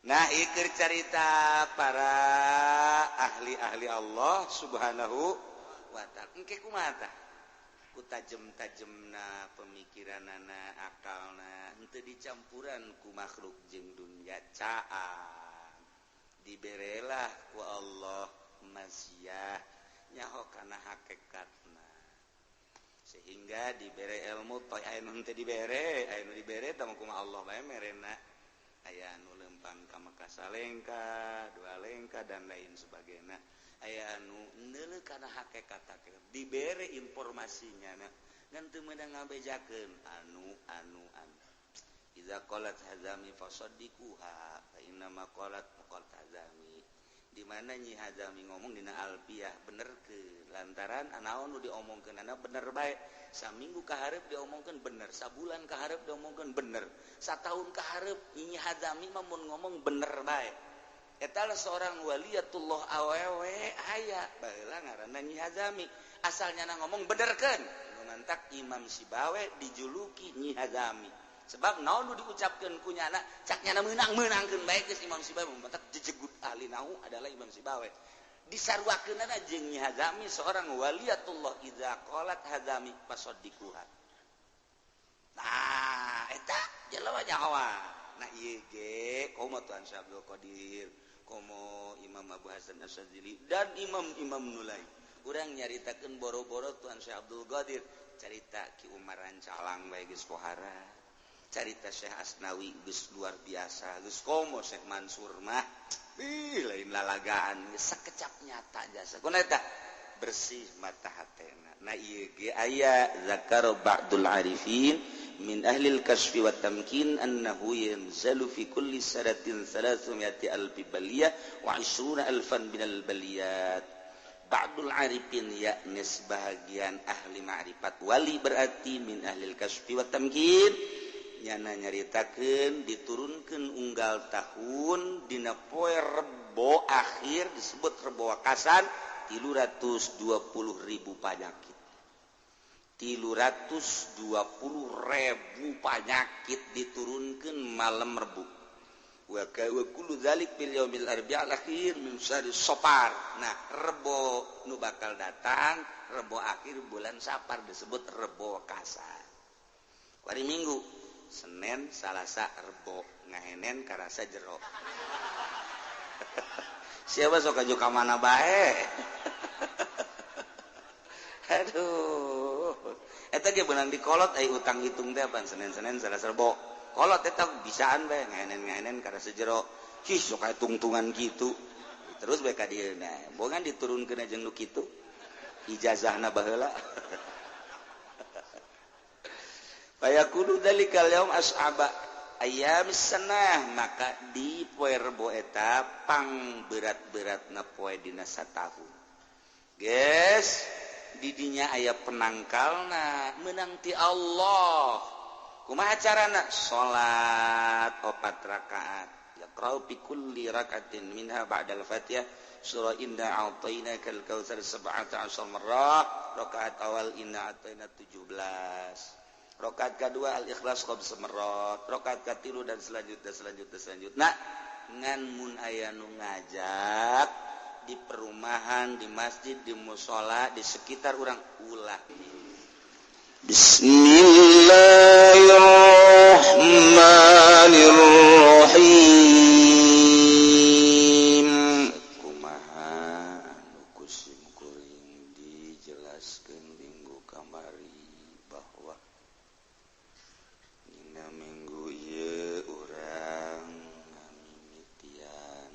Nah ikir carita para ahli-ahli Allah subhanahu wa ta'ala engke kumaha ku tajem-tajemna pemikiran anak akalna henteu dicampuran ku makhluk jeung dunya caan diberelah ku Allah maziyah nyaho kana hakikatna sehingga dibere ilmu toy anu henteu dibere anu dibere tah kumaha Allah bae merena aya anu lempang ka makasalengka dua lengka dan lain sebagainya aya anu neuleuh kana hakikat dibere informasinya ngan teu meunang ngabejakeun anu iza qalat hazami fasaddiquha fa inna ma qalat hazami di mana Nyi Hazami ngomong dina Alfiyah benerkeun lantaran anaon nu diomongkeun ana bener bae saminggu ka hareup diomongkeun bener sabulan ka hareup diomongkeun bener satahun ka hareup Nyi Hazami mah mun ngomong bener bae eta seorang waliyatullah awewe aya baheula ngaranna Nyi Hazami asalnya ngomong benerkeun nu mantak Imam Sibawe dijuluki Nyi Hazami sebab naon nu diucapkeun ku nyana cak nyana meunang-meunangkeun bae geus Imam Sibawe mantak jejegut ahli nahu adalah Imam Sibawe disarwakeunana jeung Nyi Hazami seorang waliyatullah idza qalat Hazami fasaddiquha nah eta jelema nyawa nah ieu ge komo Tuan Syekh Abdul Qadir komo Imam Abu Hasan Asyadzili dan imam-imam nulai urang nyaritakeun boro-boro Tuan Syekh Abdul Qadir carita Ki Umar Rancalang bae geus pohara carita Syekh Asnawi geus luar biasa geus komo Syekh Mansur mah lain lalagaan geus sakecap nyata jasa kunaon eta bersih mata hatena nah ieu ge aya zakar ba'dul arifin min ahli al-kasfi wa tamkin annahu yanzalu fi kulli sanatin 300 alfi baliyah wa 20 alfan minal baliyat ba'dul arifin yakni sebahagian ahli ma'rifat wali berarti min ahli al-kasfi wa tamkin nyana nyaritakeun diturunkeun unggal tahun dina poe Rebo akhir disebut Rebo Wakasan 320.000 panyakit 320.000 panyakit diturunkeun malam Rebo wa kullu dzalik fil yaumil arbi'al akhir min syahri Safar nah Rebo nu bakal datang Rebo akhir bulan Safar disebut Rebo Wakasan hari Minggu Senin, Salasa, Rebo ngahenen karasa jero siapa sok aju ka mana bae aduh eta ge beunang dikolot ai utang hitung teh pan Senin, Salasa, Rebo kolot eta bisaan bae ngahenen karasa jero hih sok aya tungtungan kitu terus bae ka dieu nah bogan diturunkeun jeung nu kitu ijazahna baheula fayakulu dzalikal yaum as'aba ayyamis sanah maka di poe Rebo eta pang berat-beratna poe dina satahun geus di dinya aya penangkalna meunang ti Allah kumaha carana salat 4 rakaat yaqra'u fi kulli rakaatin minha ba'dal fatihah surah inna a'tainakal kautsar 17 marrah rakaat awal inna a'taina 17 rakaat kedua al-ikhlas khamsa marrat rakaat katilu dan selanjutnya ngan mun aya nu ngajak di perumahan di masjid di mushola di sekitar urang ulah Bismillahirrahmanirrahim kumaha anu kusim kuring dijelaskeun minggu kamari bahwa dina minggu ieu urang ngamimitian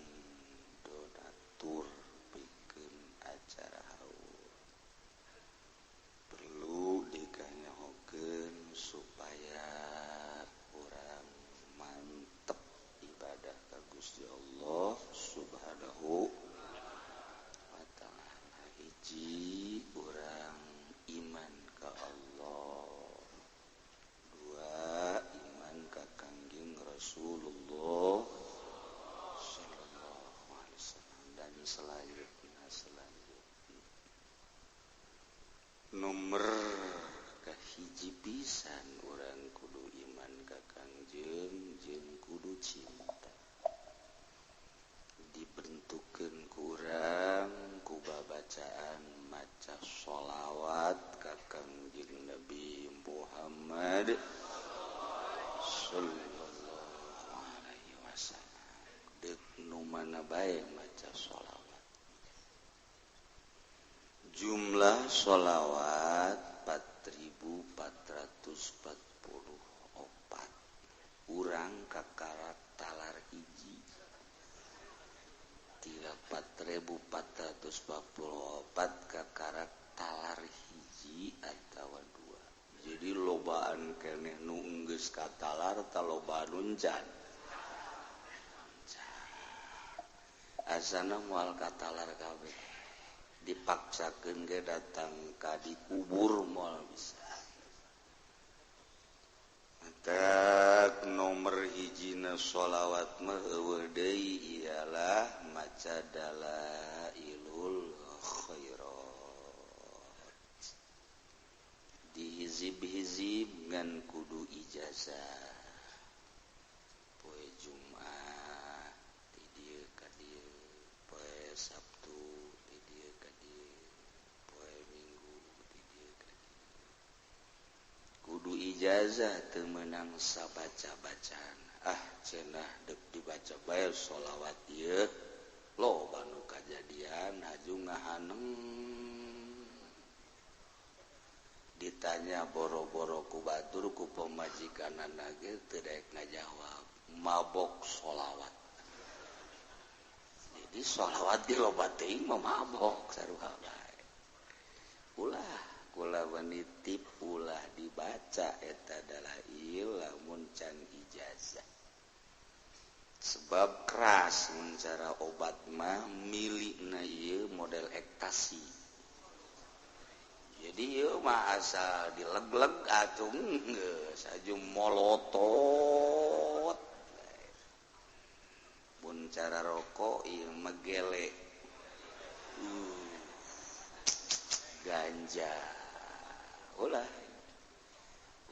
donatur pikeun acara haur perlu diganyahokeun supaya urang mantep ibadah bae maca sholawat. Jumlah sholawat 4444. Urang kakarat talar hiji 4444 kakarat talar hiji atawa dua. Jadi lobaan keneh nu geus katalar talobaan uncan. Asana moal katalar kabeh. Dipaksakeun ge datang ka dikubur moal bisa. Tak nomor hijina sholawat mah eueuh deui ialah maca dalailul khairat. Dihizib-hizib ngan kudu ijazah. Poe Jumat di dieu ka dieu, poe Sabtu di dieu ka dieu, poe Minggu di dieu ka dieu. Kudu ijazah teu meunang sabaca-bacaan. Cenah deuk dibaca bae sholawat ieu loba nu kajadian haju ngahaneng. Ditanya boro-boro ku batur ku pemajikanana ge teu daek ngajawab, mabok sholawat. Jadi sholawat ge loba teuing mah mabok saruha bae. Ulah kula wanitip ulah dibaca eta dalail lamun can ijazah. Sebab keras mun cara obat mah milikna ieu model ektasi. Jadi ieu mah asal dileg-leg atuh geus aju molotot. Mun cara rokok ieu mah gele. Ganja. Ulah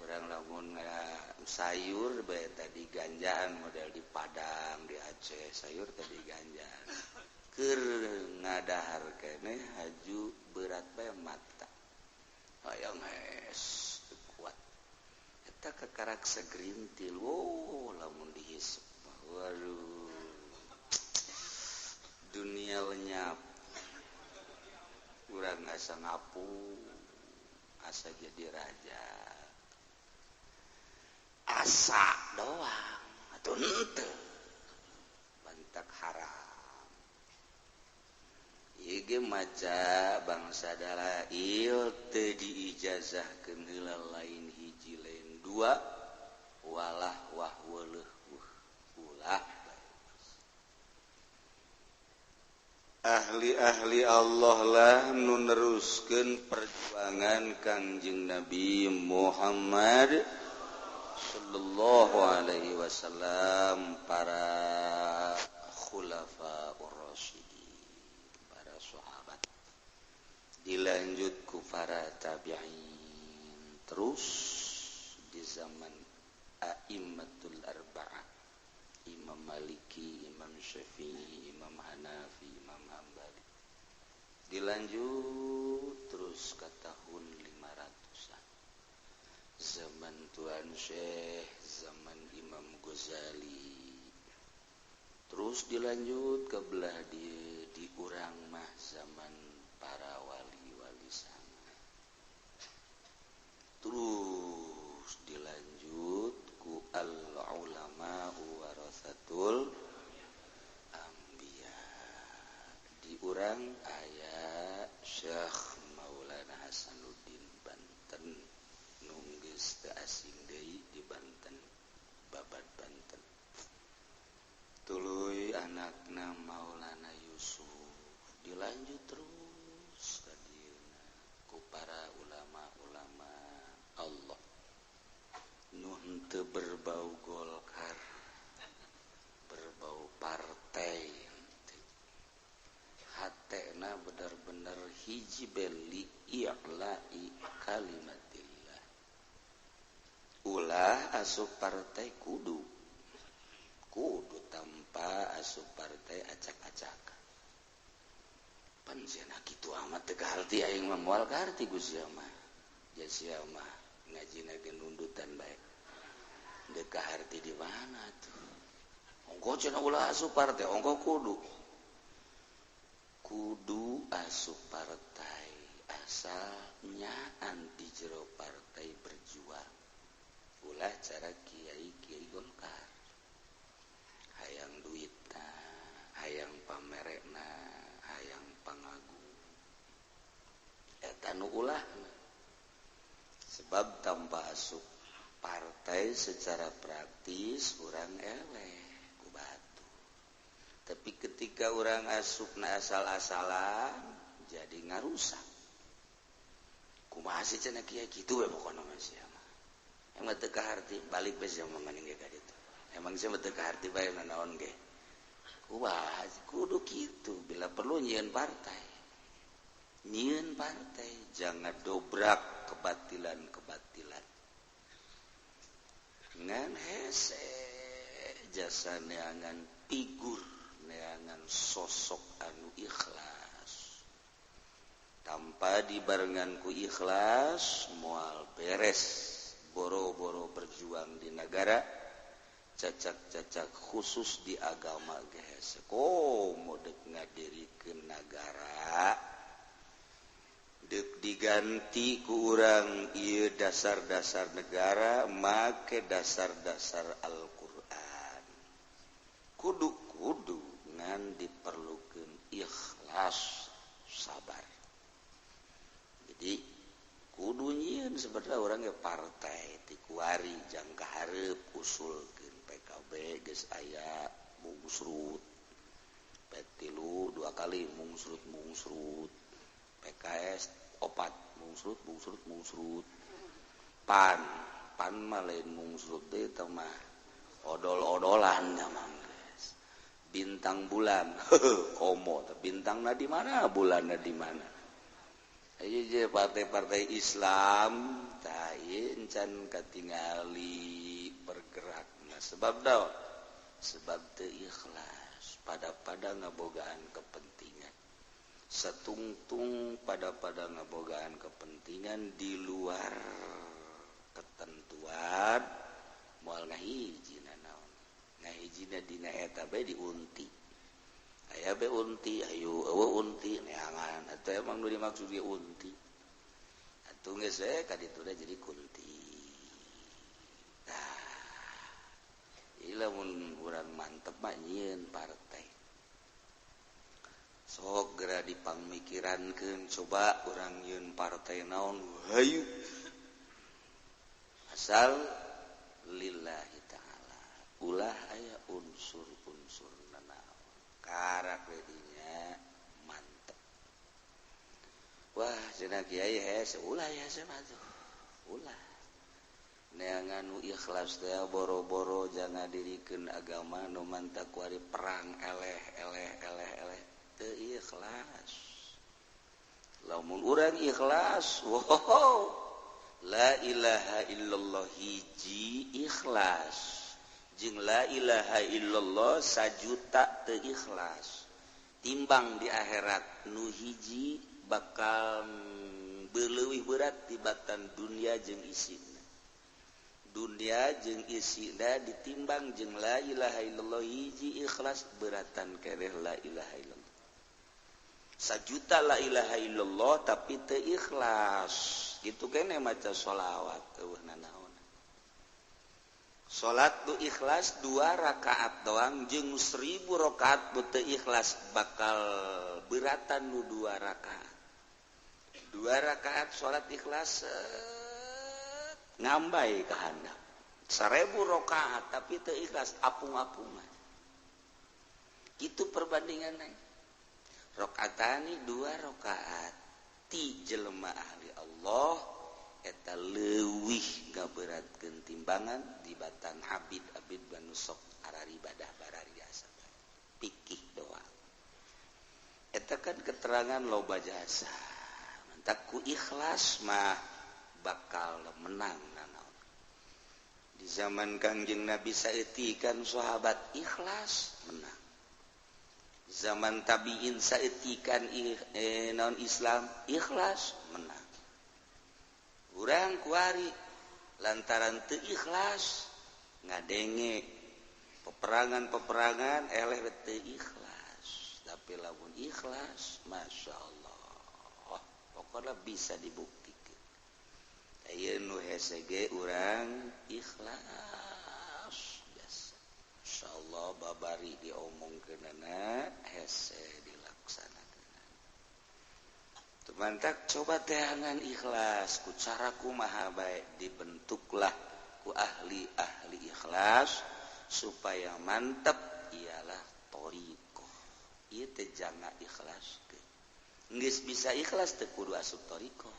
urang lamun sayur bae tadi ganjaan model di Padang di Aceh sayur tadi ganjaan keur ngadahar keneh haju berat bae mata hayang es kuat eta kakarak sagrintil lamun dihisep waduh dunia lenyap urang asa ngapu asa jadi raja asa doang atuh henteu bantak haram ieu ge maca bangsa dalail teu diijazahkeun heula lain hiji lain dua walah wah weuleuh ulah ahli-ahli Allah lah nu neruskeun perjuangan Kangjeng Nabi Muhammad sallallahu alaihi wasallam, para khulafaur rasyidin, para sahabat, dilanjut ku para tabi'in, terus di zaman a'immatul arba'ah, Imam Maliki, Imam Syafi'i, Imam Hanafi, Imam Hambali. Dilanjut terus ke tahun 500-an. Zaman Tuan Syekh, zaman Imam Ghazali. Terus dilanjut ke belah di urang mah zaman para wali-wali sana. Terus dilanjut ku al-ulama warasatul anbiya. Di urang aya Syekh Maulana Hasanuddin Banten nu geus teu asing deui di Banten, Babad Banten. Tuluy anakna Maulana Yusuf. Dilanjut terus ka dieuna ku para ulama-ulama Allah nu henteu berbau Golkar, berbau partai, hatena bener-bener hiji beli i'la'i kalimatillah. Ulah asup partai kudu tanpa asup partai acak-acakan. Pan cenah kitu amat teu kaharti aing mah moal kaharti ku sia mah. Ja sia mah ngajina ge nundutan bae. Deuk kaharti di mana tuh? Ongko cenah ulah asup partai, ongko kudu. kudu asup partai asalnya anti jero partai berjuang ulah cara Kiai Golkar hayang duitna hayang pamerekna hayang pangagung eta nu ulahna sebab tanpa asup partai secara praktis urang eleh ku batu tapi ketika orang asupna asal-asalan jadi ngarusak kumaha sih cenah kieu kitu we pokona mah sia mah emang teu kaharti balik we sia mah mending ka ditu emang sia teu kaharti bae naon ge kumaha kudu kitu bila perlu nyieun partai jangan dobrak kebatilan ngan hese jasa neangan figur neangan sosok anu ikhlas tanpa dibarengan ku ikhlas moal beres boro-boro berjuang di negara cacak-cacak khusus di agama geus komo deuk ngadirikeun negara deuk diganti ku urang ieu dasar-dasar negara make dasar-dasar Al-Qur'an kudu ngan diperlukeun ikhlas sabar jadi kudu nyieun sebenarnya urang ge partai ti kuari jangka hareup usulkeun PKB geus aya mungsrut petilu 2 kali mungsrut PKS 4 mungsrut pan mah lain mungsrut teh mah odol-odolan mah guys bintang bulan komo bintangna di mana bulanna di mana ieu je partai-partai Islam tah ieu encan katingali bergerakna sebab daon sebab teu ikhlas pada ngabogaan kepentingan setungtung pada ngabogaan kepentingan di luar ketentuan moal ngahijina naon ngahijina dina eta bae diunti aya bae unti ayo eueuh unti neangan atuh emang nu dimaksud ge unti atuh geus we ka ditu jadi kunti nah ieu lamun urang mantep mah nyieun partai sok geura dipangmikirankeun coba urang nyieun partai naon hayu asal lillahi ta'ala ulah aya unsur-unsurna naon karak dinya mantep wah cenah kiai hese ulah ya cenah tuh ulah neangan nu ikhlas teh boro-boro jangan dirikeun agama nu mantap ku ari perang eleh teu ikhlas lamun urang ikhlas wow la ilaha illallah hiji ikhlas jeung la ilaha illallah sajuta teu ikhlas timbang di akhirat nu hiji bakal leuwih berat tibatan dunia jeung isina dunia jeung isina ditimbang jeung la ilaha illallah hiji ikhlas beratan kereh la ilaha illallah sajuta la ilaha illallah tapi teu ikhlas gitu kene maca sholawat eueuh nanaon salat tu ikhlas 2 rakaat doang jeung 1000 rakaat teu ikhlas bakal beratan nu 2 rakaat 2 rakaat salat ikhlas ngambai ka handap 1000 rakaat tapi teu ikhlas apung-apungan kitu perbandinganna rakaatani 2 rakaat ti jelema ahli Allah eta leuwih ngaberatkeun timbangan dibatan abid banu sok arari ibadah barariasa pikih doang eta kan keterangan loba jasa mantak ku ikhlas mah bakal menang nanaon di zaman Kangjeng Nabi saeutik kan sahabat ikhlas menang zaman tabiin saetikan non Islam ikhlas menang urang kuari lantaran teu ikhlas ngadenge peperangan eleh teu ikhlas tapi lamun ikhlas Masya Allah pokoknya bisa dibuktikan ayeuna nu hese ge urang ikhlas biasa insyaallah babari diomongkeunana hese dilaksanakeun tumantak coba teangan ikhlas ku cara kumaha bae dibentuklah ku ahli-ahli ikhlas supaya mantap ialah thariqah ieu teh janga ikhlaskeun geus bisa ikhlas teu kudu asup thariqah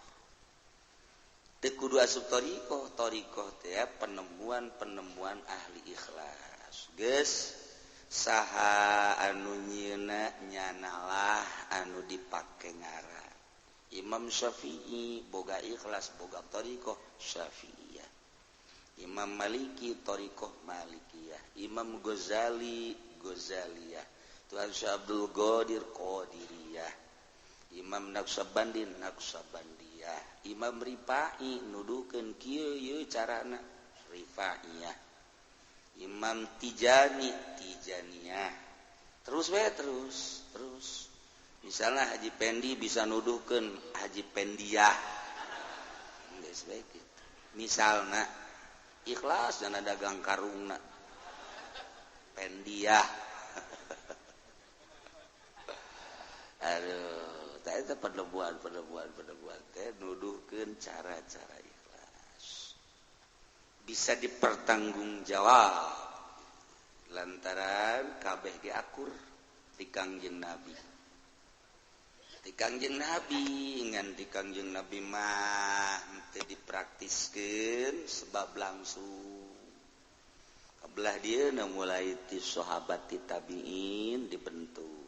teu kudu asup thariqah teh ya penemuan ahli ikhlas geus saha anu nyieuna nyanalah anu dipake ngara Imam Syafi'i boga ikhlas boga thariqah Syafi'iyah Imam Maliki thariqah Malikiyah Imam Ghazali Ghazaliyah Tuhan Syekh Abdul Qadir Qadiriyah Imam Naqsabandi Naqsabandiyah Imam Rifa'i nuduhkeun kieu ieu carana Rifa'iyah Imam Tijani Tijaniyah terus misalnya Haji Pendi bisa nuduhkeun Haji Pendiah geus bae kitu misalna ikhlas dana dagang karungna Pendiah aduh teh eta perempuan teh nuduhkeun cara-cara ikhlas bisa dipertanggungjawab lantaran kabeh ge akur ti Kangjeng Nabi ngan di Kangjeng Nabi mah teu dipraktiskeun sebab langsung kabelah dia mulai ti sahabat ti tabiin dibentuk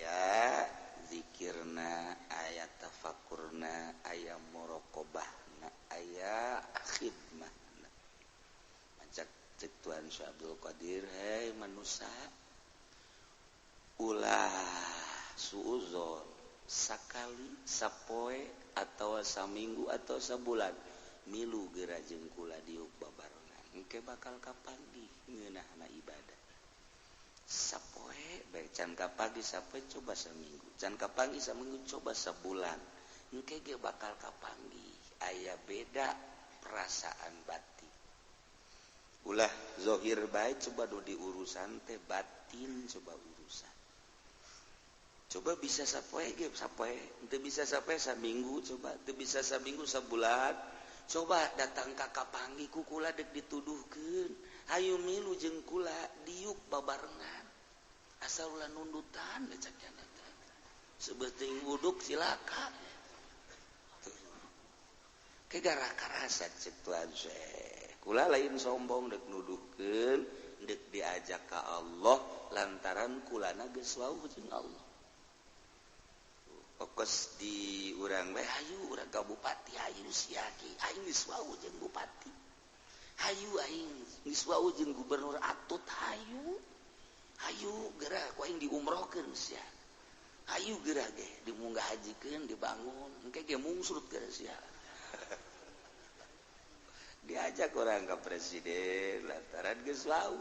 aya zikirna aya tafakkurna aya muraqabahna aya khidmahna macak cek Tuhan Syekh Abdul Qadir hei manusia ulah suuzon sakali sapoe atau saminggu atau sebulan milu geura jeung kula diuk babarengan engke bakal kapanggih ngeunahna ibadah sapoe bae can kapagi sapoe coba saminggu can kapagi saminggu coba sebulan engke ge bakal kapanggih aya beda perasaan batin ulah zahir bae coba do diurusan teh batin coba urusan coba bisa sapoe ge sapoe teu bisa sapoe saminggu coba teu bisa saminggu sabulan coba datang ka kapanggih ku kula dek dituduhkeun hayu milu jeung kula diuk babarengan asal ulah nundutan lecak cenah teh sebeuting wuduk silaka ke gara karasa cek Tuhan Syekh kula lain sombong dek nuduhkeun dek diajak ka Allah lantaran kulana geus wau jeung Allah fokus di urang bae hayu urang ka bupati hayu sia ki aing geus wau jeung bupati hayu aing geus wau jeung gubernur Atut hayu geura ku aing diumrohkeun sia hayu geura ge dimunggah hajikeun dibangun engke ge mungsut geura sia diajak orang ka presiden lantaran geus wau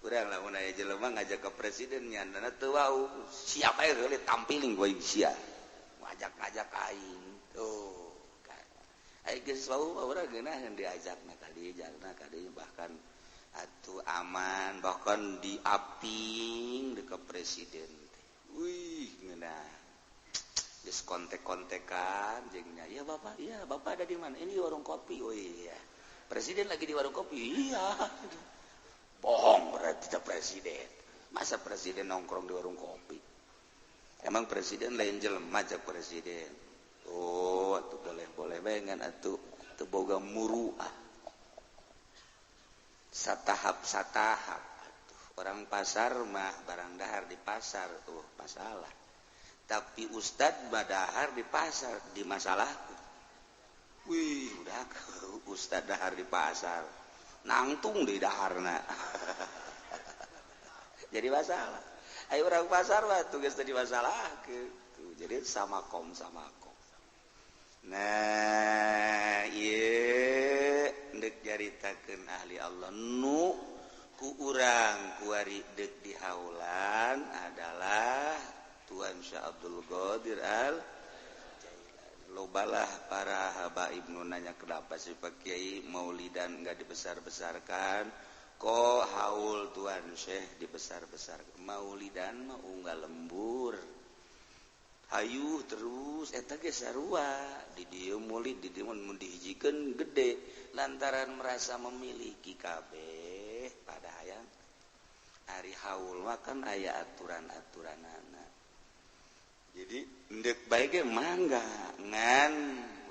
urang lamun aya jelema ngajak ke presiden nyandana teu wau siapa yang heuli tampiling gua sia ngajak aing tuh aing geus wau urang geunaheun diajakna ka dieu bahkan atuh aman bahkan diaping ke presiden wih ngeunah geus kontek-kontekan jeung nya iya bapak ada di mana ini warung kopi oh iya presiden lagi di warung kopi iya bohong berarti tidak presiden masa presiden nongkrong di warung kopi emang presiden lain jelema jak presiden oh atuh boleh bengan atuh teu boga muruah satahap atuh orang pasar mah barang dahar di pasar tuh masalah tapi ustad badahar di pasar di masalahku wih udah ustad dahar di pasar nangtung di daharna jadi masalah ayo orang pasar mah tugas tadi masalah gitu jadi sama kom nah ieu ndek jaritakeun ahli Allah nu ku urang kuari dek di haulan adalah Tuan Syah Abdul Qadir Al lobalah para habaib nu nanya kenapa sih Pak Kiai maulidan enggak dibesar-besarkan kok haul Tuan Syekh dibesar-besarkan maulidan mah unggal lembur hayu terus eta ge sarua di dieu maulid di dieu mun dihijikeun gede lantaran merasa memiliki kabeh pada hayang ari haul mah kan aya aturan-aturanana jadi ndek bae ge mangga ngan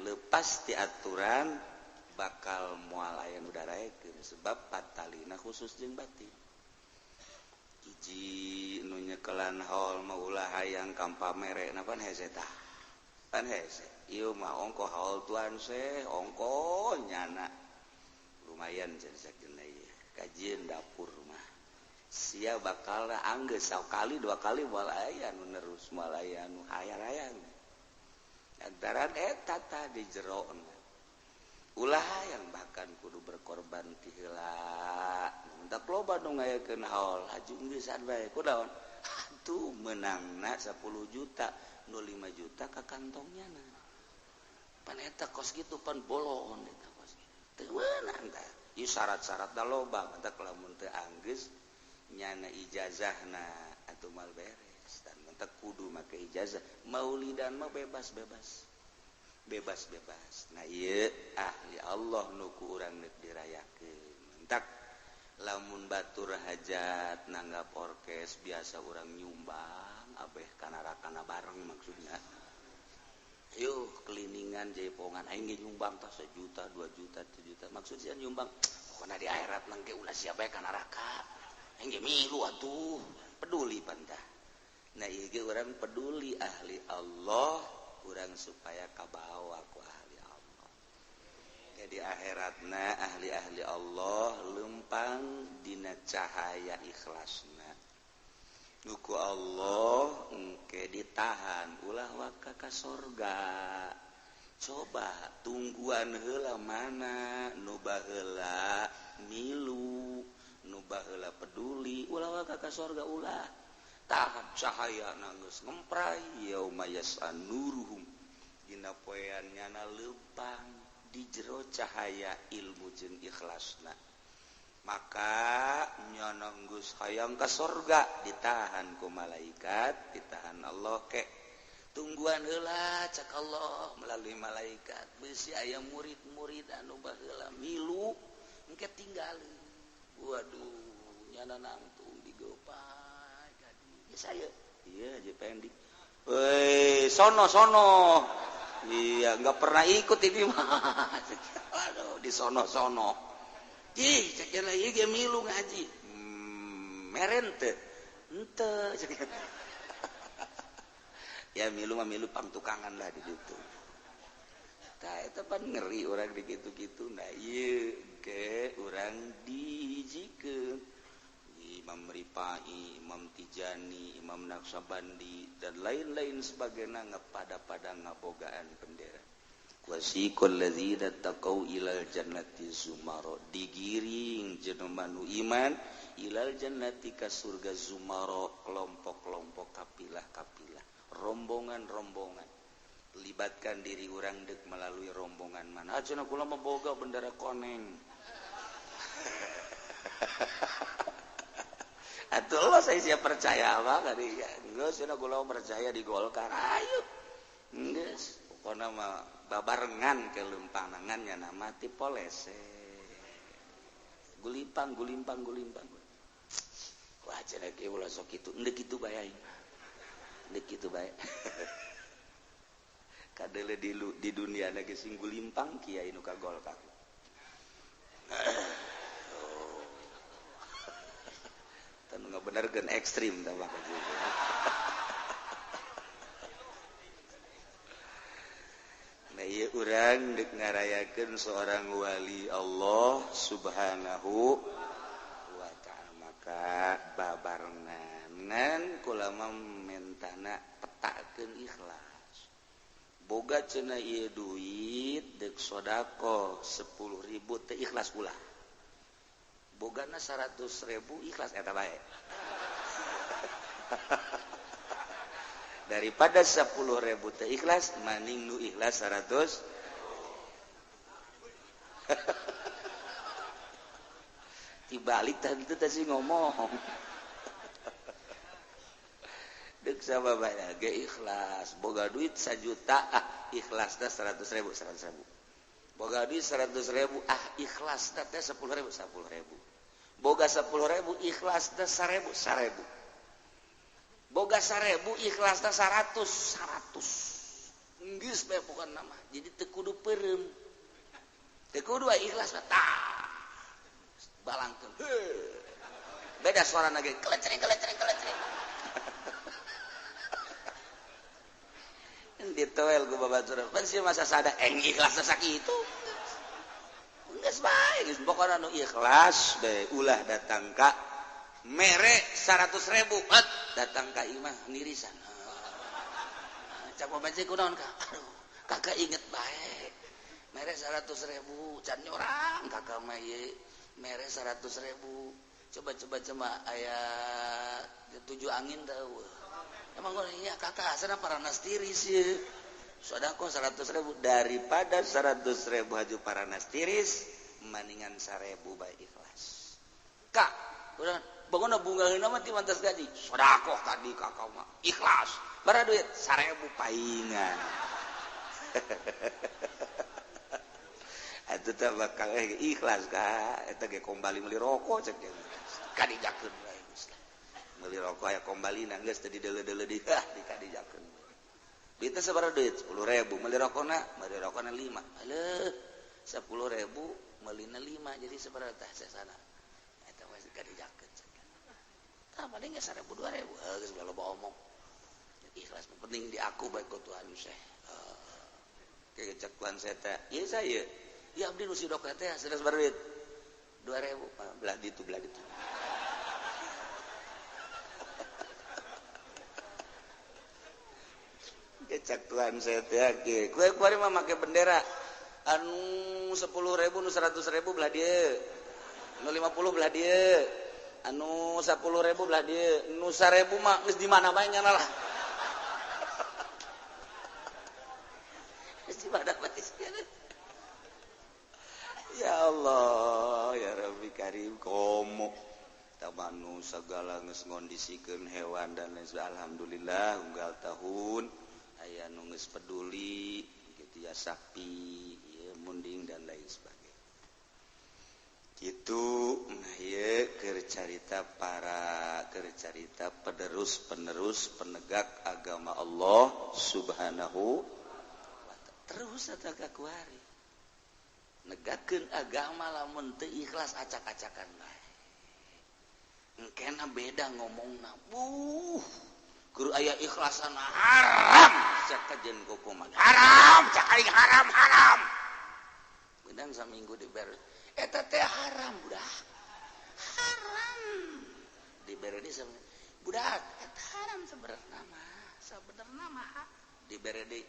leupas ti aturan bakal moal aya nu daraekeun sebab patalina khusus jeung batin hiji nu nyekelan haul mah ulah hayang kam pamere napan hese tah pan hese ieu mah ongko haul Tuan Syekh ongko nyana lumayan jadi sakeun ieu kajian dapur mah sia bakal anggeus sakali dua kali moal aya nu nerus moal aya nu hayang-hayang antaran eta tah di jerona ulah hayang bahkan kudu berkorban ti heula mentak loba nu ngayakeun haul hajung geusaan bae kunaon atuh menangna 10 juta nu 5 juta ka kantongnya pan eta kos kitu pan bolon eta kos kitu teu meunang tah ieu syarat-syaratna loba mentak lamun teu anggeus nyana ijazahna atuh mal beres dan mentak kudu make ijazah maulidan mah bebas-bebas nah ieu ahli Allah nu ku urang neuk dirayakeun mentak lamun batur hajat nanggap orkes biasa urang nyumbang abeh kana-kana bareng maksudnya yuk keliningan jaipongan aing ge nyumbang tah 1 juta 2 juta 3 juta maksudnya nyumbang pokona di akhirat mah ge ulah siapa kana raka aing ge milu atuh peduli pantah nah ieu ge urang peduli ahli Allah urang supaya kabawa ku ahli Allah jadi akhiratna ahli-ahli Allah lempang dina cahaya ikhlasna nuku Allah engke ditahan ulah waka ka sorga coba tungguan heula mana nu baheula milu nu baheula peduli ulah waka ka sorga ulah tahan cahaya nanggeus ngemprai yauma yas'an nuruhum dina poean nyana leumpang di jero cahaya ilmu jeung ikhlasna maka nyana geus hayang ka sorga ditahan ku malaikat ditahan Allah ke tungguan heula cak Allah melalui malaikat beusi aya murid-murid anu baheula milu engke tinggalin waduh nyana nangtung digeupan saya iya aja pending sono iya nggak pernah ikut ini mah aduh di sono ih ceknya iya dia milu ngaji merente ente ya milu pangtukangan lah di situ nah itu kan ngeri orang di gitu nah iya ke orang dijikeun Imam Ripai, Imam Tijani, Imam Naqsabandi dan lain-lain sebagainya ngepada-pada ngabogaan bendera. Wasiqal ladzina taqau ilal jannati zumara digiring jenengan nu iman ilal jannati ka surga zumara kelompok-kelompok kapilah-kapilah rombongan-rombongan libatkan diri orang dek melalui rombongan mana ajeuna kula mah boga bendera koneng atuh saya siap percaya apa kali ya geus cenah kula percaya di Golkar ayo geus pokona mah babarengan ke leumpang nya nama ti polese gulimpang wah cenah ge ulah sok kitu endeu kitu bae aing endeu kitu bae kadele di dunia ge sing gulimpang kiai nu ka Golkar nggak bener kan ekstrim tambah nah iya urang dek ngarayakeun seorang wali Allah subhanahu wa ta'ala maka babarengan kulama mentana petakeun ikhlas boga cenah ieu duit dek sodaqah 10.000 teh ikhlas ulah bogana 100.000 ikhlas eta bae. Daripada 10.000 teu ikhlas mending nu ikhlas 100. Dibalik tadi teh sih ngomong. Deuk sababana ge ikhlas, boga duit 1 juta ikhlasna 100.000. Boga duit 100.000 ikhlasna teh 10.000. Boga 10.000 ikhlasna 1.000. Boga 1.000 ikhlasna 100. Geus bae pokona mah. Jadi teu kudu peureum. Teu kudu ikhlas tah. Balangkeun. Beda suarana ge kelecering. Ditoel ku babaturan. Pasti masa sada ikhlas sakitu. Geus bae, geus pokona nu ikhlas bae ulah datang ka mere 100.000 datang ka imah nirisan. Cak babaje kunaon ka? Aduh, kakak inget bae. Mere 100.000 can nyorang kakak mah ieu mere 100.000. Coba aya 7 angin teu. Emang iya kakak asana paranas tiris ya. Sodako 100.000 daripada 100.000 haju paranas tiris mendingan 1.000 bae ikhlas. Kak, udah bangun bungaheuna mah ti mantas gaji. Sodako tadi kakak mah ikhlas. Bara duit 1.000 paingan. Atuh teh bakal ikhlas ka eta ge kombali meuli rokok cek kadijakeun bae Gusti. Meuli rokok aya kombalina geus teu dideuleu-deuleu di dikadijakeun. Duit teh sabaraha duit? 10.000. Meuli rokona 5. Aleuh 10.000 meulina 5 jadi sabaraha tah sasana. Eta mah kadijakeun cek. Tah paling ge 1.000 2.000 geus loba omong. Ikhlas penting di aku baik ku Tuhan Syekh. Kayak cek Tuhan saya teh. Ieu saya. Ya abdi nu sidok teh sanes baruit 2.000 belah ditu. Kecak Tuhan saya teh ge. Kue kuari mah make bendera anu 10.000 nu 100.000 belah dieu. Nu 50 belah dieu. Anu 10.000 belah dieu. Nu 1.000 mah geus di mana bae nya lah. Geus di mana bae. Ya Allah, ya Rabbi Karim, komo tamanu segala geus ngondisikeun hewan dan lain sebagainya. Alhamdulillah unggal tahun aya nu geus peduli kitu ya sapi, ya munding dan lain sebagainya. Kitu nah ieu keur carita penerus penegak agama Allah Subhanahu wa ta'ala. Terus eta kakuari negakeun agama lamun teu ikhlas acak-acakan bae. Engkena beda ngomongna. Kudu aya ikhlasan haram cak kajen kukuman. Haram, cak aing haram. Beudang saminggu dibere. Eta teh haram budak. Haram. Dibere di sama budak eta haram sebenarnya mah. Dibere di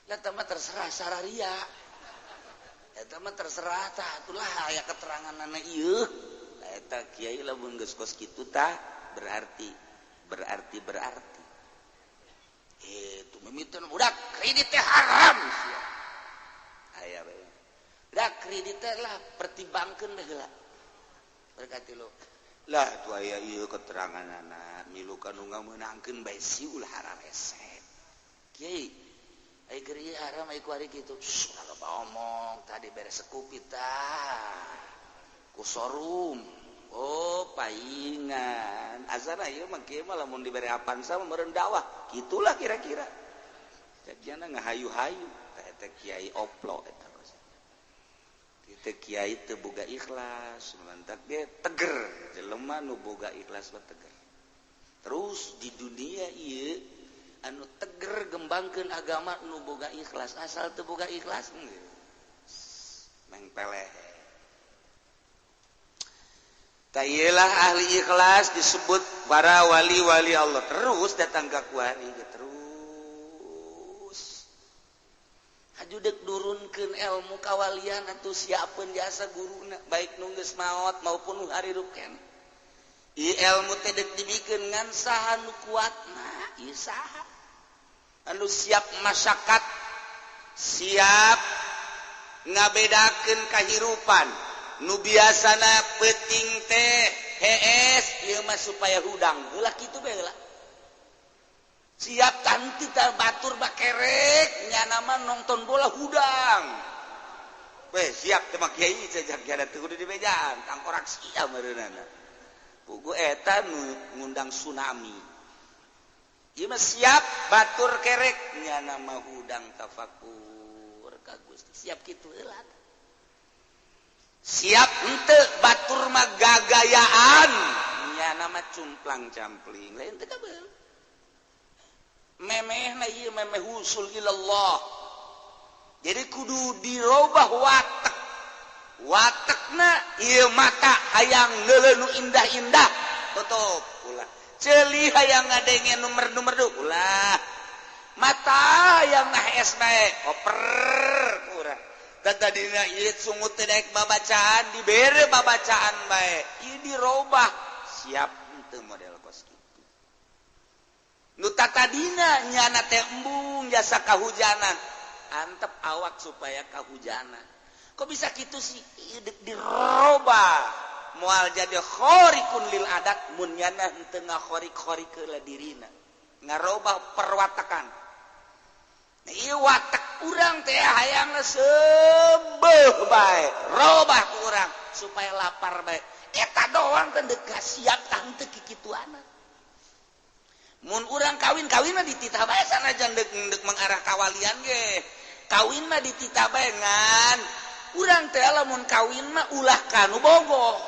lah teh mah terserah sararia. Eta mah terserah tah atulah aya keteranganna ieu. Eta kiai lamun geus kos kitu tah berarti. Itu mimiten budak kredit teh haram sia. Aya bae. Budak kredit teh lah pertimbangkeun bae heula. Berkati lo. Lah tu aya ieu keteranganna milu kanu ngameunangkeun bae si ulah hararese. Kiai ai keur ieu haram ai kuari kitu. Kalau omong tadi beres sekupi tah. Ku sorum. Oh, paingan. Asana ieu mah kieu mah lamun dibere apan sama meureun dakwah. Kitulah kira-kira. Jadiana ngahayu-hayu. Eta kiai oplo eta. Kita kiai teu boga ikhlas, mantak ge teger. Jelema nu boga ikhlas mah teger. Terus di dunia ieu anu teger gembangkeun agama nu boga ikhlas, asal teu boga ikhlas mengpeleh. Tayelah ahli ikhlas disebut para wali-wali Allah. Terus datang ka kuari terus ajudek durunkeun ilmu kawalian atuh siapeun jasa guruna baik nu geus maot maupun nu harirup keneh. Ieu ilmu teh deuk dibikeun ngan saha nu kuatna, ieu saha? Anu siap masyakat, siap ngabedakeun kahirupan. Nu biasana peuting teh hees ieu mah supaya hudang. Heula kitu bae heula. Siap tanti ta batur bakerek nya nama nonton bola hudang. Weh siap teh mah kiai cajak ada teu kudu di bejaan, tangkorak sia meureunana. Pugu eta nu ngundang tsunami. Ieu mah siap batur kerek nya nama hudang tafakur ka Gusti. Siap kitu heula. Siap henteu batur mah gagayaan nya nama cumplang campling. Lain teu kabeul. Memehna ieu memeh husul ilallah. Jadi kudu dirobah watak. Watakna ieu mata hayang ngeuleuh nu indah-indah tutup ulah. Ceuli hayang ngadenge numer-numer ulah. Mata hayang nahes bae oper urang. Dan tadina ieu sungut teh daek babacaan dibere babacaan bae. Ieu dirobah siap henteu model kos kitu. Nu tatadina nyana teh embung jasa kahujanan. Antep awak supaya kahujanan. Kok bisa gitu sih? Dirobah. Moal jadi khorikun lil adat. Mun nyana henteu ngakhorik-khorik heula dirina. Ngarobah perwatakan. Nah, ieu watak urang teh hayangna sebeuh bae. Robah ku urang supaya lapar bae. Eta doang teh deuk siap tah henteu kikituana. Mun urang kawin mah dititah bae sanajan deuk mengarah kawalian ge. Kawin mah dititah bae ngan urang teh lamun kawin mah ulah kanu bogoh.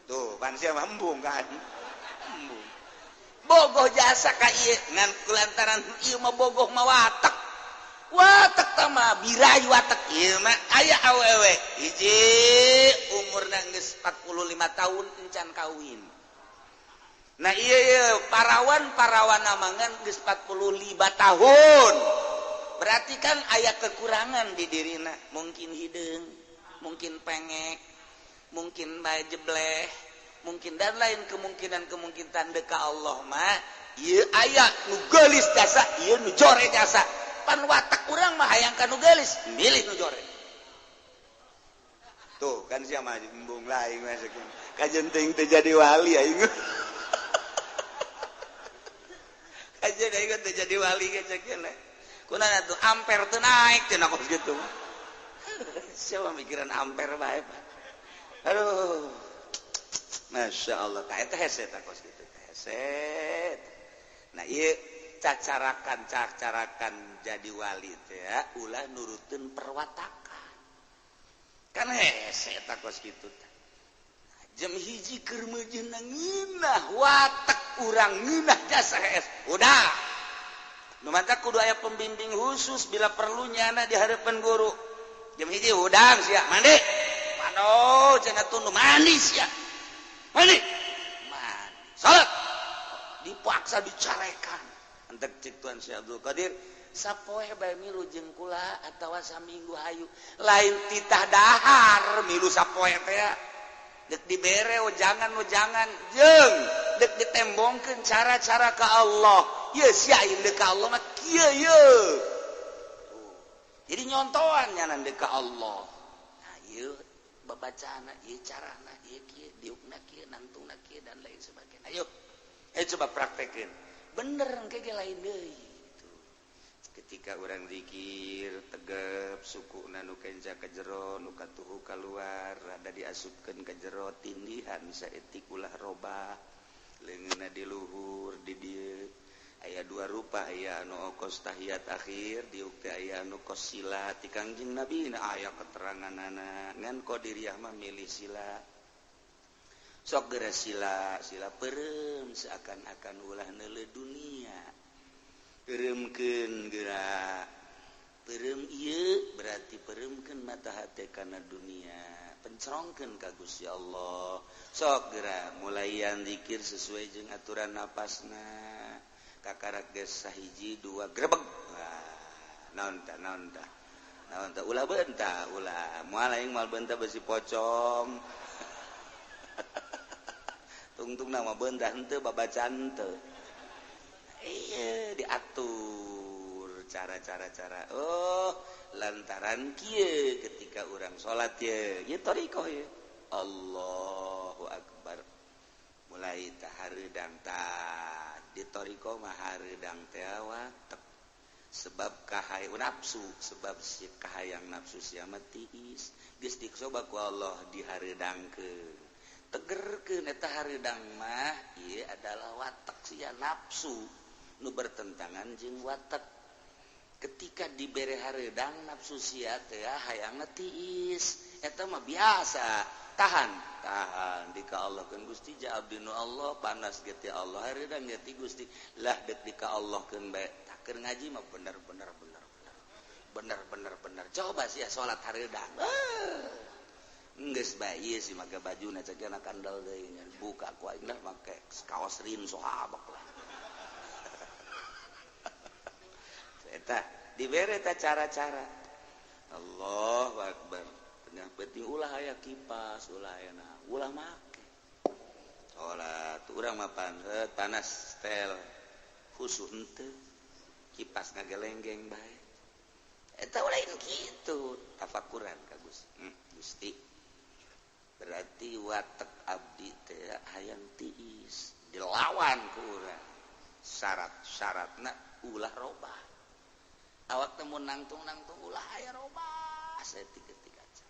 Tuh, pan sia mah embung kan. Embung. Bogoh jasa ka ieu ngan kulantaran ieu mah bogoh mah watek. Watek tah mah birayu watek ieu mah aya awewe hiji umurna geus 45 tahun encan kawin. Nah iya parawan namangan geus 45 tahun. Berarti kan aya kekurangan di dirina, mungkin hideung, mungkin pengek, mungkin bae jebleh, mungkin dan lain kemungkinan deuk ka Allah mah ieu aya nu geulis jasa, ieu nu jore jasa. Pan watak urang mah hayang ka nu geulis, milih nu jore. Tuh kan sia mah embung lain mah sakeun. Kajenting teh jadi wali aing. Aja da ikut jadi wali ge cekeun. Kunaon atuh ampere teu naik cenah kos kitu. Siapa mikiran ampere bae, Pak. Aduh. Masya Allah, ka eta hese ta kos kitu. Hese. Nah, ieu cacarakan jadi wali teh ya, ulah nuruteun perwatakan. Kan hese ta kos kitu. Jam hiji keur meujeuhna ngeunah watak urang ngeunah jasa es. Udah. Nu mantap kudu aya pembimbing khusus bila perlu nyana di harapan guru. Jam hiji udang sia mandi. Mano cenah tundu mandi sia. Mandi. Mandi. Salat. Dipaksa dicarekan. Entek cik Tuan Syekh Abdul Qadir sapoe bae milu jeung kula atawa saminggu hayu. Lain titah dahar milu sapoe teh. Dek dibere jangan jeung dek ditembongkeun cara-cara ka Allah. Ye sia deuk ka Allah mah kieu ye. Jadi nyontoan nya deuk ka Allah. Nah, ieu babacaana, ieu carana, ieu kieu, diukna kieu, nantungna kieu dan lain sebagainya. Ayo coba praktekeun. Bener engke ge lain deui gitu. Ketika urang zikir, tegep sukuna nu kenca ka jero, nu katuhu kaluar, rada diasupkeun ka jero tindihan saeutik ulah robah. Leungeunna di luhur di dieu. Aya dua rupa, aya anu okos tahiyat akhir, diuk teh aya anu kos sila ti Kangjeng Nabi, aya keteranganana ngan qadiriyah mah milih sila. Sok geura sila peureum seakan-akan ulah neuleuh dunia. Peureumkeun geura. Peureum ieu berarti peureumkeun mata hate kana dunia. Pencerongkeun ka Gusti Allah. Sok geura mulaian zikir sesuai jeung aturan napasna. Kakarak geus sahiji dua grebeg. ulah bentah ulah moal aing mal bentah besi pocong tungtung nama bentah henteu babacan teu iya diatur cara lantaran kieu ketika urang salat ye thariqah ye Allahu akbar mulai tahareudang di thariqah mah hareudang teh watek sebab kahayang nafsu sebab si kahayang nafsu sia mah tiis geus dicoba ku Allah dihareudangkeun tegerkeun eta hareudang mah ieu adalah watek sia nafsu nu bertentangan jeung watek ketika dibere hareudang nafsu sia teh hayangna tiis eta mah biasa tahan dika Allah keun Gusti ja abdi nu Allah panas ge ti Allah hareudang ge ti Gusti lah dek dika Allah keun bae keur ngaji mah bener coba sia salat hareudang geus bae ieu si make bajuna cek anak kandal deui buka ku aing make kaos rin sahabak lah eta dibere ta cara-cara Allahu akbar tengah penting ulah aya kipas ulah aya ulah make salat urang mah panas stel khusus henteu kipas ngagelenggeng bae eta lain kitu tafakuran ka Gusti berarti watek abdi teh hayang tiis dilawan ku urang syaratna ulah robah awak teh mun nangtung ulah aya robah saeutik-eutik aja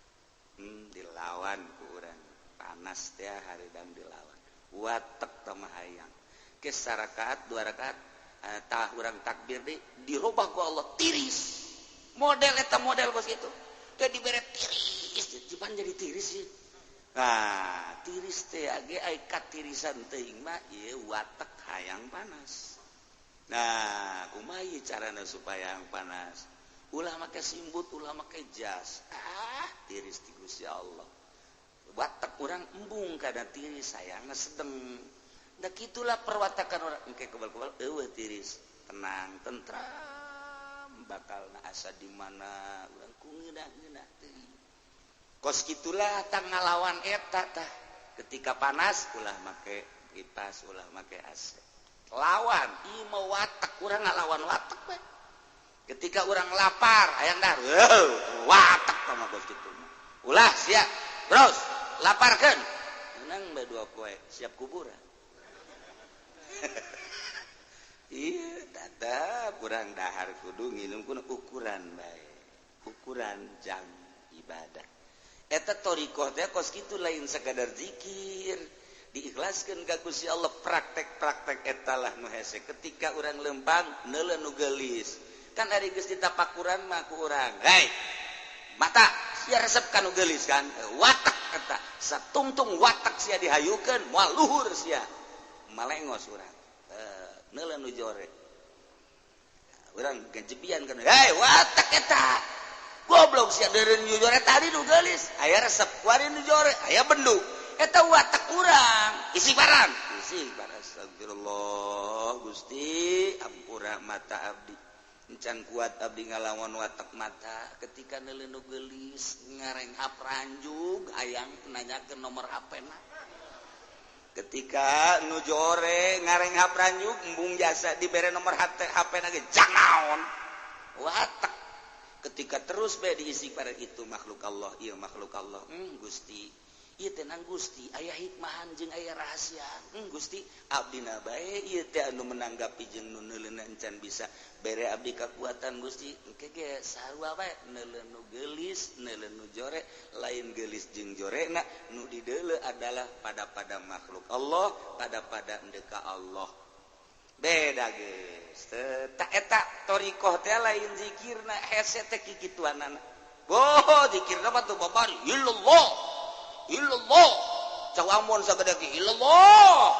dilawan ku urang panas teh hareudang dilawan watek teh mah hayang ke sarakaat 2 rakaat tah urang takbir dirubah ku Allah tiris model eta model bos gitu teh dibere tiris jipan jadi tiris sih nah tiris teh age aya katirisan teuing mah ieu watek hayang panas nah kumaha ieu carana supaya hayang panas ulah make simbut ulah make jas tiris ti Gusti Allah watek urang embung kana tiris hayangna sedeng da kitulah perwatakan orang engke kebal-kebal eueuh tiris tenang tentram bakalna asa di mana urang ku ngeunah-ngeunah teuing kos kitulah tang ngalawan eta tah ketika panas ulah make kipas ulah make AC lawan ieu mah watek urang ngalawan watek we ketika urang lapar hayang dahar watek tah mah kos kitu ulah siap terus laparkeun meunang bae 2 poe siap kuburan iya tetap kurang dahar kudu nginum kuna ukuran bae ukuran jam ibadah eta thariqah teh kos kitu lain sakadar zikir diikhlaskeun ka Gusti Allah praktek-praktek eta lah nu hese ketika urang lempang neuleun nu geulis kan ari geus ditapakuran mah ku urang hei mata sia resep ka nu geulis kan watak eta satungtung watak sia dihayukeun moal luhur sia malengos urang neuleun nu jore urang gajebian kana hei watak eta goblok sia deureun nu jore tadi nu geulis aya resep kuari nu jore aya benduk eta watak urang istighfaran astagfirullah Gusti ampura mata abdi encan kuat abdi ngalawan watak mata ketika neuleun nu geulis ngarenghap ranjug hayang nanyakeun nomor HP-na ketika nu jore ngarenghap ranjug embung jasa dibere nomor HP-na ge jang naon watak ketika terus bae diistighfar itu makhluk Allah ieu makhluk Allah Gusti ieu teh nang Gusti aya hikmahan jeung aya rahasiaan Gusti abdina bae ieu teh anu menanggapi jeung nu neuleunna encan bisa bere abdi kakuatan Gusti engke ge sarua bae neuleun nu geulis neuleun nu jore lain geulis jeung jorena nu dideuleu adalah pada makhluk Allah pada endeka Allah beda geus teh eta thariqah teh lain zikirna hese teh kikituanana boh zikirna mah teu babari illallah cawamun sagede ki illallah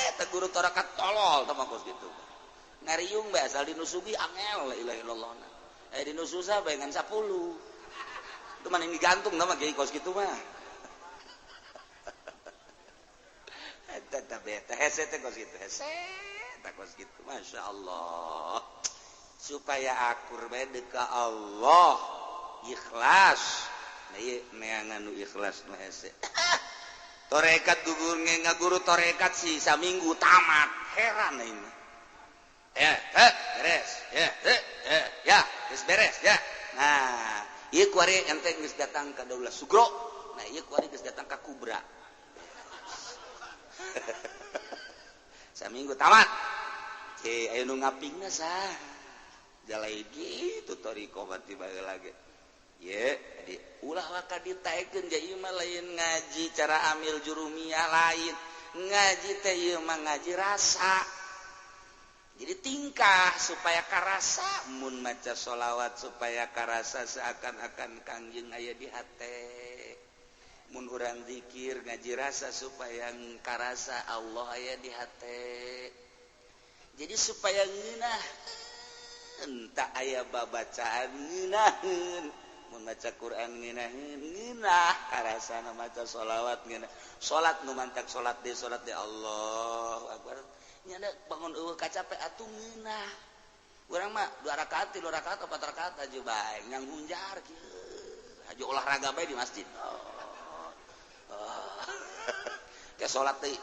eta guru tarakat tolol tah mah kitu ngariung bae asal dinusugi angel la ilaha illallah dinususah bae ngan 10 itu mah yang digantung nama kiai kos kitu mah eta beta hese teh kos kitu hese teh kos kitu masyaallah supaya akur bae ka Allah ikhlas nganu ikhlas nu hese torekat gugur ngaguru torekat sih saminggu tamat heran ini beres ya beres ya nah ieu kuari ente geus datang ka Daulah Sugro nah ieu kuari geus datang ka Kubra saminggu tamat ayo nu ngapingna sah jalai gitu toriko bati bae lagi ye jadi ulah waka ditaekeun ja ieu mah lain ngaji cara amil jurumiyah lain ngaji teh ieu mah ngaji rasa jadi tingkah supaya karasa mun maca sholawat supaya karasa seakan-akan kangjeng aya di hate mun urang zikir ngaji rasa supaya karasa Allah aya di hate jadi supaya ngeunah entah aya babacaan ngeunaheun mun maca Quran ngeunah karasana maca sholawat ngeunah salat nu mantak salat de Allahu akbar nyana bangun eueuh kacape atuh ngeunah urang mah 2 rakaat 3 rakaat 4 rakaat aja bae nyang hunjar kieu aja olahraga bae di masjid ke salat teh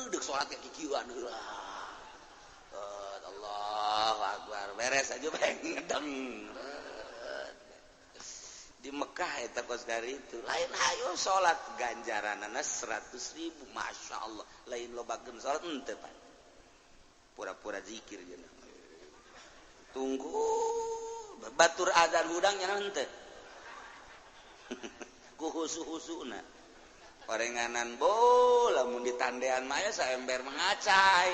deuk salat ke kikieuan heula Allahu akbar beres aja bae ngedeng di Mekah eta kos dari itu lain hayo salat ganjaranana 100.000 masyaallah lain lobakeun salat henteu pan pura-pura zikir jeung tunggu batur adzan hudang nya henteu ku husu-husuna orenganan bola mun ditandean mah saember mangacai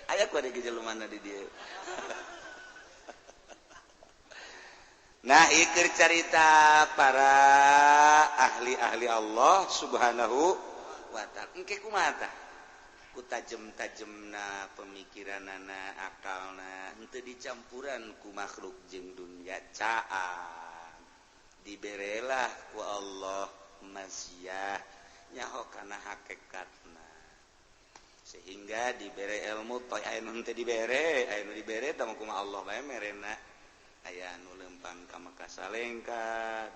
aya ku ada jelumana di dieu nah ikir cerita para ahli-ahli Allah subhanahu wa ta'ala engke kumaha tah ku tajem-tajemna pemikiranana akalna henteu dicampuran ku makhluk jeung dunya caan diberelah ku Allah masyiah nyaho kana hakikatna sehingga dibere ilmu toy aya nu henteu dibere aya nu dibere tah kumaha Allah bae merena aya anu lempang ka Mekah salengka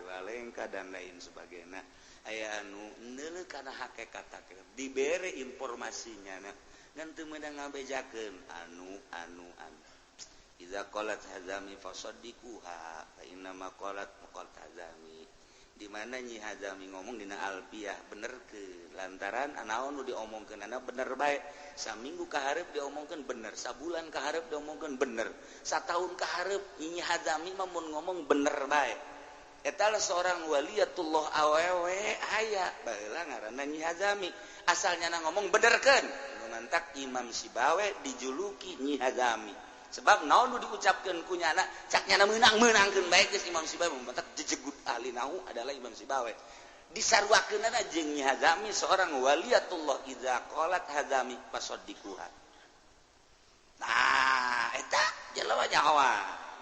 2 lengka dan lain sebagainya aya anu neuleuh kana hakikat dibere informasinya ngan teu meunang ngabejakeun anu iza qalat hazami fasaddiquha fa inna ma qalat hazami di mana Nyi Hazami ngomong dina Alfiyah bener ke lantaran anaon nu diomongkeunana bener bae saminggu ka hareup diomongkeun bener sabulan ka hareup diomongkeun bener satahun ka hareup Nyi Hazami mah mun ngomong bener bae eta seorang waliyatullah awewe aya baheula ngaranna Nyi Hazami asalnya ngomong benerkeun mantak Imam Sibawe dijuluki Nyi Hazami sebab naon nu diucapkeun ku nyana cak nyana meunang-meunangkeun bae geus Imam Sibawe mantak jejegut ahli nahu adalah Imam Sibawe disarwakeunana jeung Nyi Hazami seorang waliyatullah idza qalat Hazami fasaddiquha nah eta jelema nyawa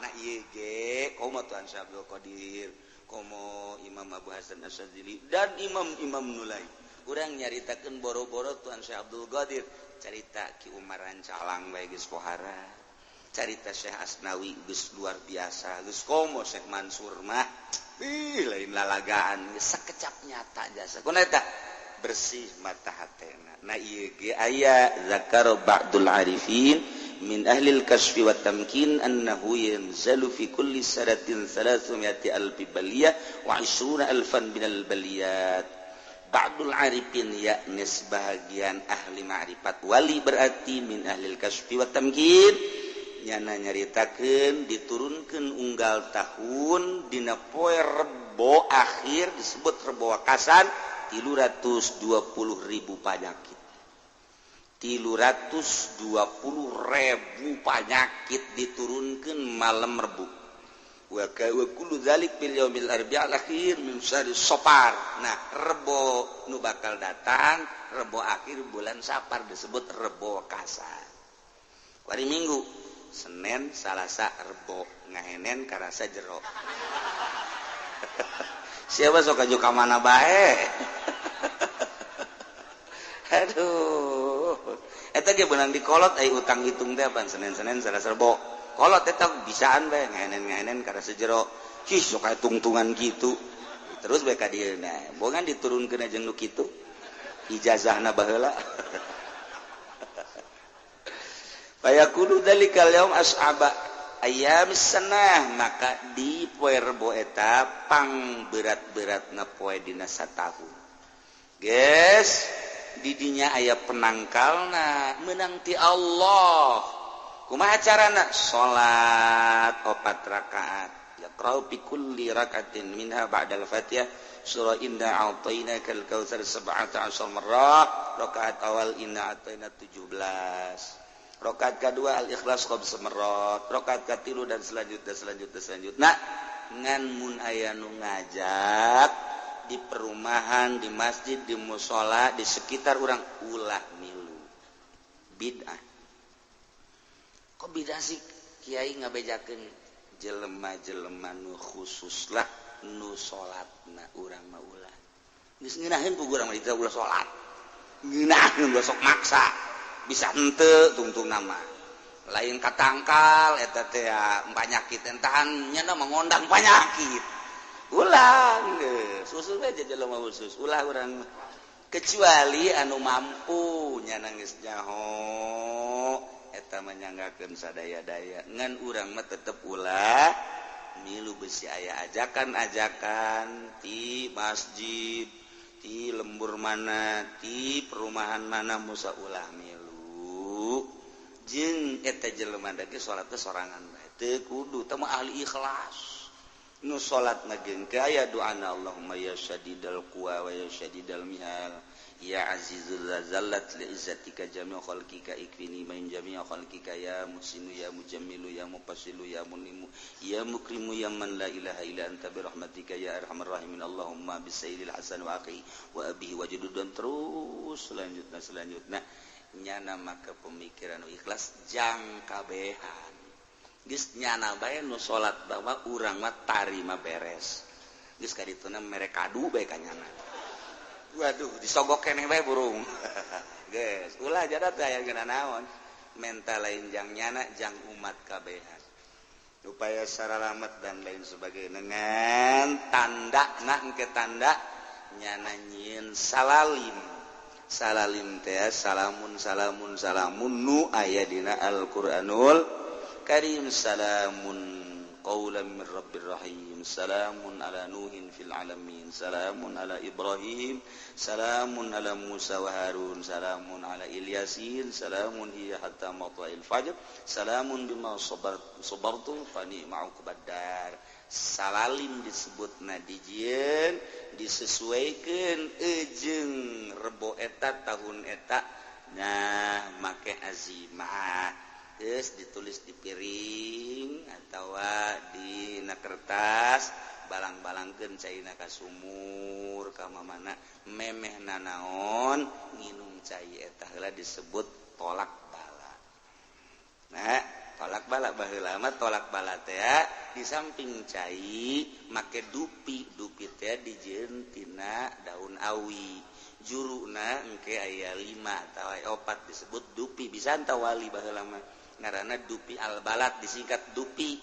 nah ieu ge komo Tuan Syekh Abdul Qadir komo Imam Abu Hasan Asyadzili dan imam-imam nulai urang nyaritakeun boro-boro Tuan Syekh Abdul Qadir carita Ki Umaran Calang bae geus pohara carita Syekh Asnawi geus luar biasa geus komo Syekh Mansur mah lain lalagaan geus sakecap nyata jasa kunaha eta bersih mata hatena nah ieu ge aya zakar ba'dul arifin min ahli al-kasfi wa tamkin annahu yanzalu fi kulli sanatin 300 alfi baliyah wa 20 alfan minal baliyat ba'dul arifin yakni sebahagian ahli ma'rifat wali berarti min ahli al-kasfi wa tamkin nyana nyaritakeun diturunkeun unggal tahun dina poe Rebo akhir disebut Rebo Wakasan 320.000 panyakit 320.000 panyakit diturunkeun malam Rebo wa kullu dzalik bil yaumil arbi'al akhir min syahri Safar nah Rebo nu bakal datang Rebo akhir bulan Safar disebut Rebo Wakasan hari Minggu Senin, Salasa, Rebo ngahenen karasa jero siapa sok aju ka mana bae aduh benang dikolot utang hitung teh apa Senin-Senin salah serbo kolot eta bisaan bae ngaenen karena sejero sok tungtungan gitu terus bae ka dieu nah bogan diturunkeun jeung nu kitu ijazahna baheula fayakulu dalikal yaum as'aba ayam sanah maka di poe rebo eta pang berat-beratna poe dina satahun guys didinya aya penangkalna menang ti Allah kumaha carana salat 4 rakaat yaqra'u fi kulli rakaatin minha ba'dal fatihah surah inna a'tainakal kautsar 17 marrah rakaat awal inna a'taina 17 rakaat kedua al-ikhlas 5 marrah rakaat katilu dan selanjutnya ngan mun aya nu ngajak di perumahan, di masjid, di musola, di sekitar orang ulah milu bid'ah. Kok bid'ah sih kiai ngabejakeun jelema-jelema nu khusus lah nu salatna urang mah ulah. Geus ngeunaheun ku urang mah dita ulah salat. Ngeunaheun besok maksa. Bisa henteu tungtung nama. Lain katangkal eta teh panyakit entahan nya mangondang panyakit. Ulang susu aja jelema khusus ulah urang kecuali anu mampu nya nangis nyaho eta mah nyanggakeun sadaya-daya ngan urang mah tetep ulah milu besi aya ajakan-ajakan ti masjid ti lembur mana ti perumahan mana musa ulah milu jeung eta jelema dage salat teh sorangan bae teu kudu teh mah ahli ikhlas nu salat nageng aya doana Allahumma ya syadidal quwa wa ya syadidal mihal ya azizul zallat li izzatika jami'u khalqika ikfini min jami'u khalqika ya musinu ya mujammilu ya mufassilu ya munimu ya mukrimu ya man la ilaha illa anta bi rahmatika ya arhamar rahimin Allahumma bisayyidil hasan wa akhi wa abihi wajudud dan terus selanjutnya nyana maka pemikiran ikhlas jang kabehan geus nyana bae nu salat bawa urang mah tarima beres geus ka dituna mere kadu bae ka nyana waduh disogok keneh bae burung geus ulah jadat aya geuna naon mental lain jang nyana jang umat kabehan upaya saralamat dan lain sebagainya dengan tanda nah engke tanda nyana nyieun salalim teh salamun nu aya dina Al-Qur'anul Karim salamun qaulan min rabbir rahim salamun ala nuhin fil alamin salamun ala ibrahim salamun ala musa wa harun salamun ala ilyasin salamun hiya hatta matla'il fajr salamun bima sabartum fa ni'ma uqbadar salalim disebutna dijieun disesuaikeun jeung rebo eta tahun eta nah make azimah geus ditulis di piring atawa di kertas balang-balangkeun caina ka sumur ka mamana memehna naon nginum cai eta heula disebut tolak bala. Nah, tolak bala baheula mah tolak bala teh di samping cai make dupi teh dijieun tina daun awi. Juruna engke aya 5 atawa 4 disebut dupi bisa anta wali baheula mah ngaranna dupi al-balad disingkat dupi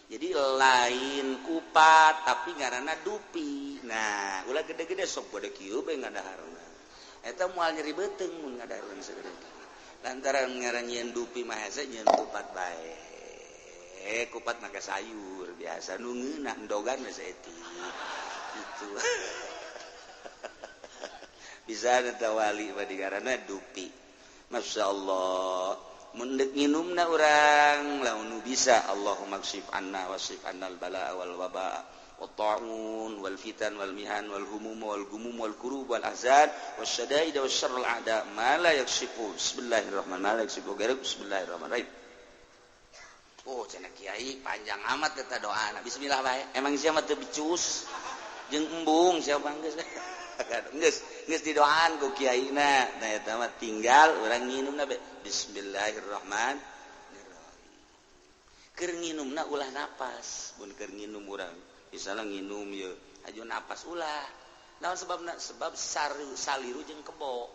jadi lain kupat tapi ngaranna dupi nah ulah gede-gede sok bade kieu bae ngadaharna eta moal nyeri beuteung mun ngadaharna segede lantaran ngaran nyeun dupi mah hese nyeun kupat bae kupat make sayur biasa nu ngeunah endogan saeutik gitu bisa eta wali bade ngaranna dupi masyaallah mundek nginumna urang lamun bisa Allahumma kshif anna wasif annal balaa wal waba wat ta'un wal fitan wal mihan wal humum wal gumum wal kurub wal ahzan wasyadaid wasyarrul a'da ma la yakshifu bismillahirrahmanirrahim oh cenah kiai panjang amat eta doana bismillah bae emang sia mah teu bicus jeung embung sia banggeus geus didoaan ku kiaina nah eta mah tinggal urang nginumna bismillahirrahmanirrahim keur nginumna ulah napas mun keur nginum urang misalna nginum ye aju napas ulah naon sebabna sebab saliru jeung kebo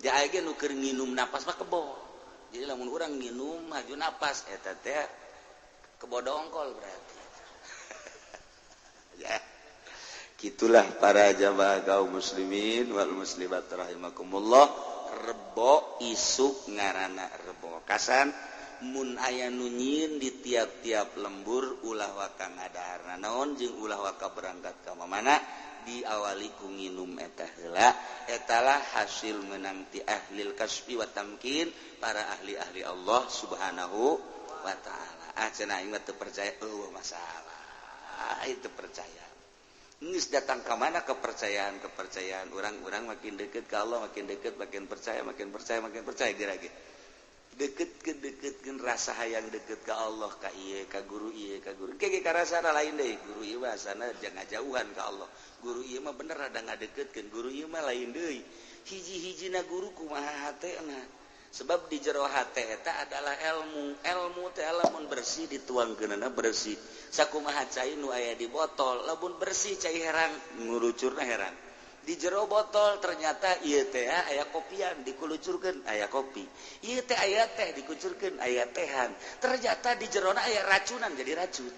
dia aya nu keur nginum napas mah kebo jadi lamun urang nginum maju napas eta teh kebo dongkol berarti ya gitulah para jamaah kaum muslimin wal muslimat rahimakumullah rebo isuk ngaranna rebo kasan mun aya nu nyin di tiap-tiap lembur ulah waka ngadaharna naon jeung ulah waka berangkat ka mana diawali ku nginum eta heula etalah hasil meunang ti ahlil kasbi wa tamkin para ahli-ahli Allah subhanahu wa taala cenah aing teu percaya masalah itu percaya geus datang ka mana kepercayaan urang makin deket ka Allah makin deket makin percaya gerage deket rasa hayang deket ka Allah ka ieu ka guru kege ka rasana lain deui guru ieu bahasana jangan jauhan ka Allah guru ieu mah bener ada ngadeketkeun guru ieu mah lain deui hiji-hijina guru kumaha hatena sebab di jero hate eta adalah ilmu teh lamun bersih dituangkeunna bersih sakumaha cai nu aya di botol lamun bersih cai heran ngurucurna heran di jero botol ternyata ieu teh aya kopian dikulucurkeun aya kopi ieu teh aya teh dikucurkeun aya tehan ternyata di jerona aya racunan jadi racun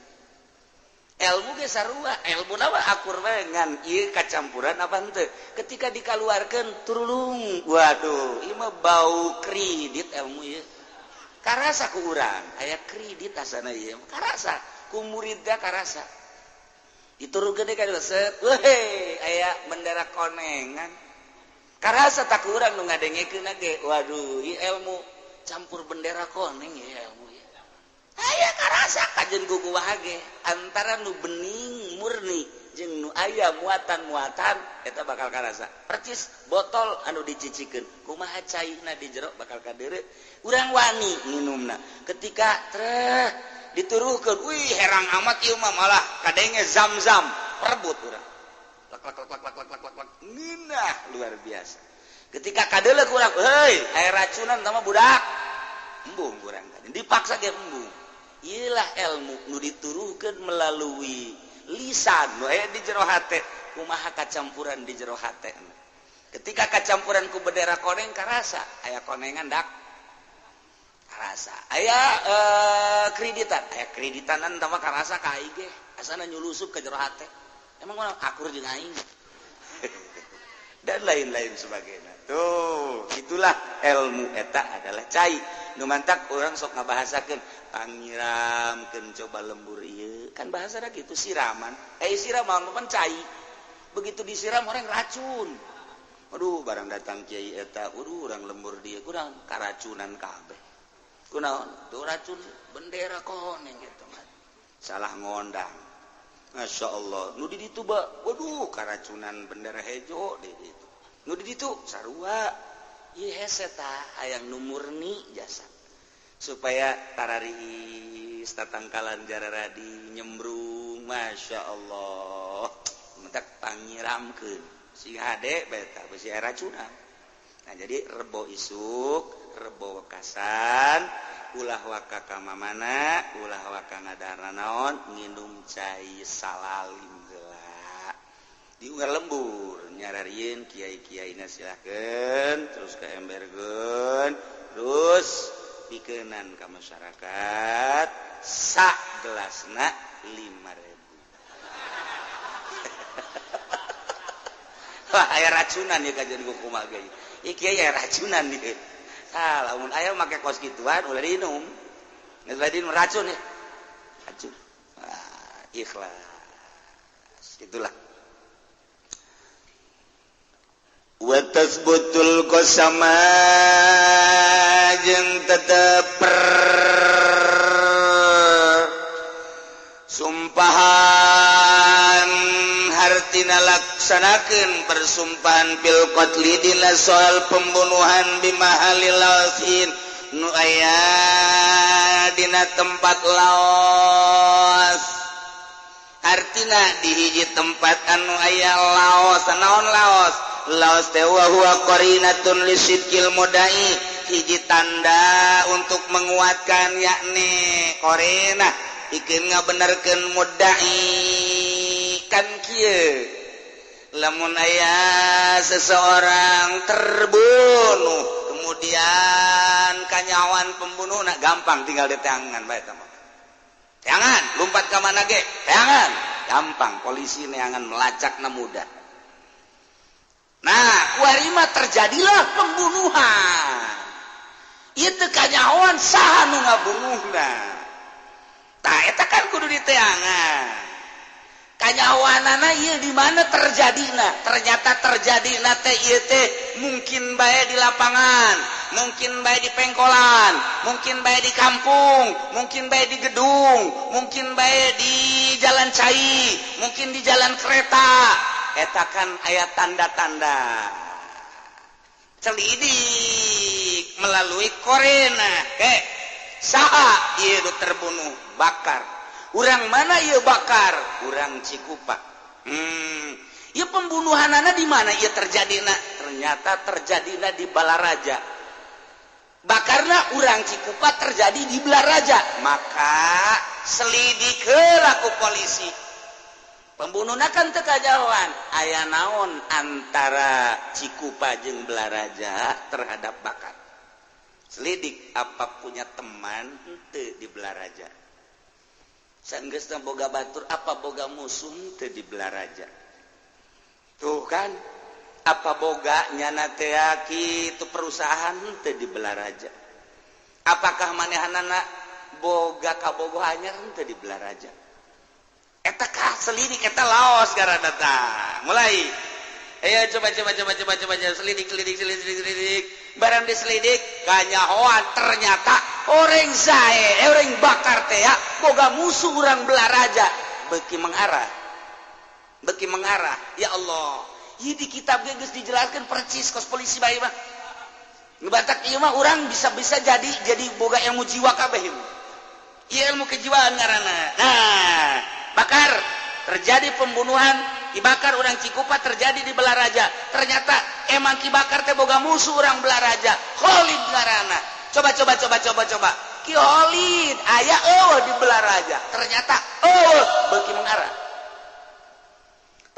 ilmu ge sarua ilmu na akur bae ngan ieu kacampuran apa henteu ketika dikaluarkeun turulung waduh ieu mah bau kredit ilmu ieu karasa ku urang aya kredit asana ieu karasa ku muridna karasa diturunkeun deui ka set weh aya bendera konengan karasa tak urang nu ngadengekeun ge waduh ieu ilmu campur bendera koneng ieu ilmu aya karasa kajen gugu wahage antara nu bening murni jeung nu aya muatan eta bakal karasa percis botol anu dicicikeun kumaha caina di jero bakal kadeure urang wani nginumna ketika treh dituruhkeun wih herang amat ieu mah malah kadenge zam-zam perebut urang lak nginah luar biasa ketika kadeuleuh urang heuy aya racunan tah mah budak embung urang dipaksa ge embung iyalah ilmu nu dituruhkeun melalui lisan nu aya di jero hate kumaha kacampuran di jero hate ketika kacampuran ku bendera koneng karasa aya konengan dak karasa aya kreditanan tama karasa ka aing ge asana nyulusup ka jero hate emang urang akur jeung aing dan lain-lain sebagainya tuh itulah ilmu eta adalah cai nu mantak urang sok ngabahasakeun panyiramkeun coba lembur ieu kan bahasana gitu siraman siraman mah cai begitu disiram orang racun aduh barang datang kiai eta urang lembur dieu kurang karacunan kabeh kunaon tuh racun bendera koneng eta mah salah ngondang Masya Allah nu di ditu waduh karacunan bendera hejo di ditu nu di ditu sarua ieu hese tah hayang nu murni jasa supaya tarari tatangkalan jararadi nyembrung Masya Allah mentak panyiramkeun si hade beta besi racunan nah jadi rebo isuk rebo wekasan ulah waka ka mamana ulah waka ngadarna naon nginum cai salalim heula di unggal lembur nyararieun kiai-kiaina silakeun terus ka embergeun terus pikeunnan ka masyarakat sak gelasna 5.000 wah aya racunan ieu kajian kumaha ge ieu kiai aya racunan ieu lamun aya make kos kituan ulah diinum geus ulah diinum racun ya racun ikhlas itulah wa tasbutul qasama jeung teteper sumpahan hartina laksanakeun persumpahan fil qatli dina soal pembunuhan bimahalil lausin nu aya dina tempat laos artina di hiji tempat anu aya laos naon laos teh wa huwa qarinatun lisidqil mudai hiji tanda untuk menguatkan yakni qarina pikeun ngabenerkeun mudai kan kieu lamun aya seseorang terbunuh kemudian kanyawan pembunuh nak gampang tinggal di tangan bae tah. Teangan lompat ka mana ge? Teangan gampang polisi neangan melacakna mudah. Nah, kuarima terjadilah pembunuhan. Ieu teu kanyawan saha nu ngabunuhna. Tah eta kan kudu diteangan. Kanyawanana ieu di mana terjadina? Ternyata terjadina teh ieu teh mungkin bae di lapangan, mungkin bae di pengkolan, mungkin bae di kampung, mungkin bae di gedung, mungkin bae di jalan cai, mungkin di jalan kereta. Eta kan aya tanda-tanda. Celidik melalui korena. Saha ieu terbunuh? Bakar. Urang mana ieu bakar? Urang Cikupa. Ieu pembunuhanana di mana ieu terjadina? Ternyata terjadina di Balaraja. Bakarna urang Cikupa terjadi di Balaraja. Maka selidik heula ku polisi. Pembunuhna kan teu kajawan. Aya naon antara Cikupa jeung Balaraja terhadap Bakar? Selidik apa punya teman henteu di Balaraja. Sanggeus boga batur apa boga musuh teu di Balaraja. Tuh kan apa boga nyana teh kitu perusahaan teu di Balaraja. Apakah manehanana boga kabogoh anyar teu di Balaraja. Eta ka selidik eta laos garana tah. Mulai ayo coba selidik. Barang diselidik kanyahoan ternyata orang zae orang bakar teh boga musuh urang Balaraja beuki mengarah ya Allah ieu di kitab ge geus dijelaskeun percis kos polisi bae mah nu batak ieu mah urang bisa jadi boga ilmu jiwa kabeh ieu ilmu kejiwaan ngaranna. Nah bakar terjadi pembunuhan dibakar orang Cikupa terjadi di Balaraja. Ternyata emang Ki Bakar teh boga musuh orang Balaraja. Khalid ngaranna. Coba. Ki Khalid aya di Balaraja. Ternyata beuki mengarah.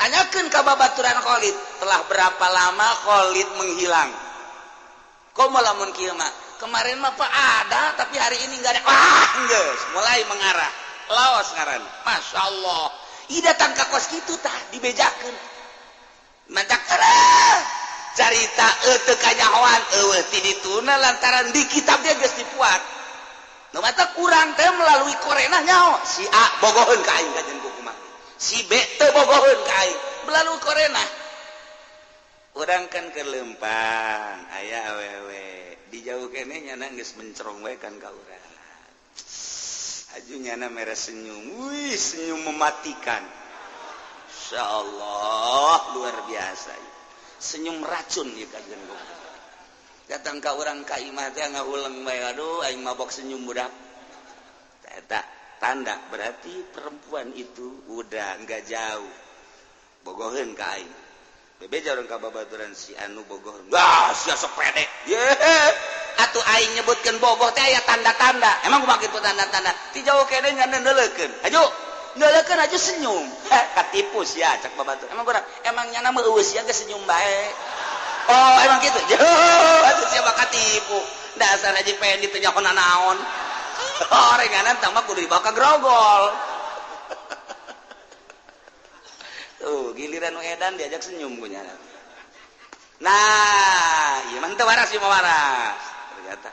Tanyakeun ka babaturan Khalid, telah berapa lama Khalid menghilang? Komo lamun kieu mah. Kemarin mah Pak ada, tapi hari ini enggak ada. Geus mulai mengarah. Laos ngaran. Masya Allah. Ih datang ke kos gitu tah dibejakeun. Mantak carita teu kanyahoan eueuh ti dituna lantaran di kitab dia geus dipuat. Nu mata kurang teh melalui korena nyaho si A bogoheun ka aing kajen kumaha. Si B teu bogoheun ka aing melalui korena. Urang kan keur leumpang aya awewe dijauh keneh nyana geus mencerong we kan ka urang. Ajunya mere senyum, senyum mematikan. Insya Allah luar biasa. Senyum racun ya kajian gue. Datang ke orang ka imah teh ngauleung bae, aduh aing mabok senyum budak. Eta tanda berarti perempuan itu udah enggak jauh. Bogoheun ka aing. Bebeja urang ka babaturan si anu bogoheun. Sia sok pede. Atuh aing nyebutkeun bogoh teh aya tanda-tanda. Emang kumaha kitu tanda-tanda? Ti jauh kene nyana neuleukeun. Aju, neuleukeun aju senyum. Katipu sia cak babatur. Emang nyana mah eueus sia geus senyum bae. Oh, emang kitu. Atuh sia mah katipu. Dasar Haji Pendi teh nyakona naon. Orenganan tah mah kudu dibawa ka grogol. Tuh, giliran nu edan diajak senyum ku nyana. Nah, ieu mah teu waras ieu mah waras. Ternyata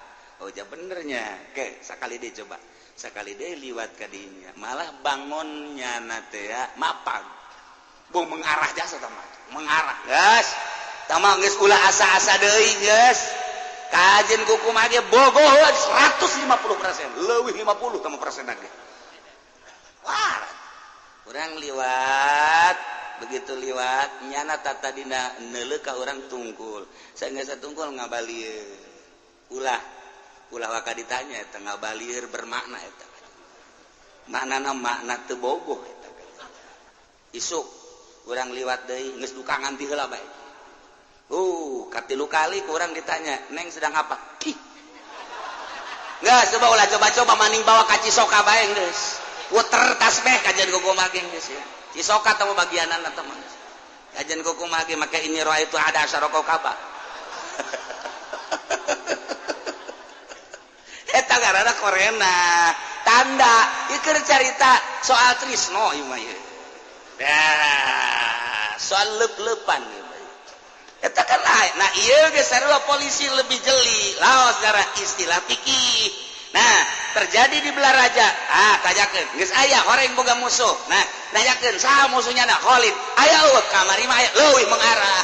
benernya ke sakali dia coba sakali dia liwat ka dinya malah bangunnya nate ya mapag bong mengarah jasa tamah mengarah geus tamah geus ulah asa-asa deui geus kajen kuku mage bogoh 150% leuwih 50 tamah persen ge wah urang liwat begitu liwat nyana tata dina neuleuh ka urang tungkul saenggeus tungkul ngabalieur ulah waka ditanya eta ngabalieur bermakna eta maknana makna teu bogoh eta isuk urang liwat deui geus dukangan ti heula bae katilu kali ku urang ditanya neng sedang apa geus coba maning bawa ka Cisoka bae geus puter tasbih kajian gogo mage geus ya Cisoka teh bagianan eta mah ajan kukumaha ge make ini roa itu ada asaroko kaba. Eta garana korena tanda ikeur carita soal trisno ieu mah ieu. Nah, soal leup-leupan ieu mah. Eta kan lain. Nah, ieu ge sarua polisi lebih jeli laos gara istilah fikih. Nah, terjadi di Belaraja. Tanyakeun, geus aya horeng boga musuh. Nah, nanyakeun saha musuhnya na Khalid. Aya eueuh kamari mah aya leuwih mengarah.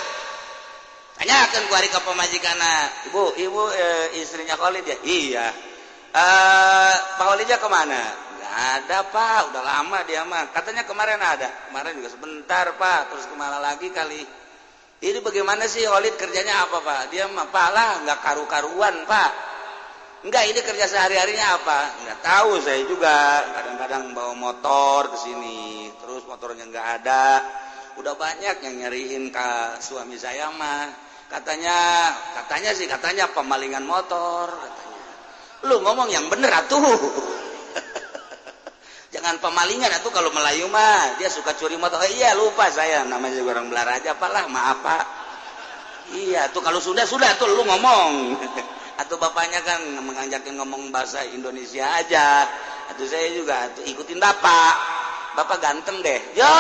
Tanyakeun ku ari ka pamajikanna, "Ibu, istrinya Khalid ya?" "Iya." Pak Khalidnya kemana? Nggak ada Pak, udah lama dia mah. Katanya kemarin ada, kemarin juga sebentar Pak, terus kemana lagi kali. Ini bagaimana sih Khalid kerjanya apa Pak? Dia mah Pak lah, nggak karu-karuan Pak. Enggak, ini kerja sehari-harinya apa? Nggak tahu saya juga. Kadang-kadang bawa motor ke sini, terus motornya nggak ada. Udah banyak yang nyariin ke suami saya mah. Katanya pemalingan motor. Katanya. Lu ngomong yang bener atuh. Jangan pemalingan atuh, kalau Melayu mah dia suka curi motor. Iya lupa saya, namanya juga orang Belaraja apalah, maaf Pak. Iya tuh kalau sudah tuh lu ngomong. Atau bapaknya kan mengajakin ngomong bahasa Indonesia aja. Atau saya juga ikutin bapak ganteng deh. Ya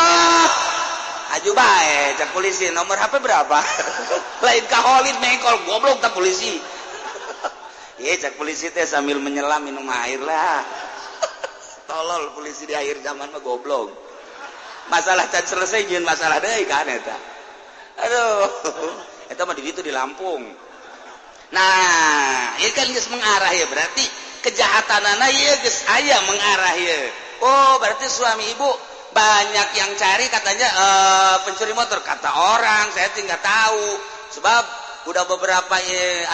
aju bae cak polisi, nomor HP berapa? Lain ka Khalid mengkol goblok tak polisi. Iya cak polisi teh sambil menyelam minum air lah. Tolol polisi di akhir zaman mah goblok. Masalah can selesai jeung masalah deui kan eta. Aduh, eta mah di ditu di Lampung. Nah, ieu kan geus mengarah ya, berarti kejahatanana ieu geus aya mengarah ya. Oh, berarti suami ibu banyak yang cari katanya pencuri motor, kata orang, saya tinggal tahu. Sebab udah beberapa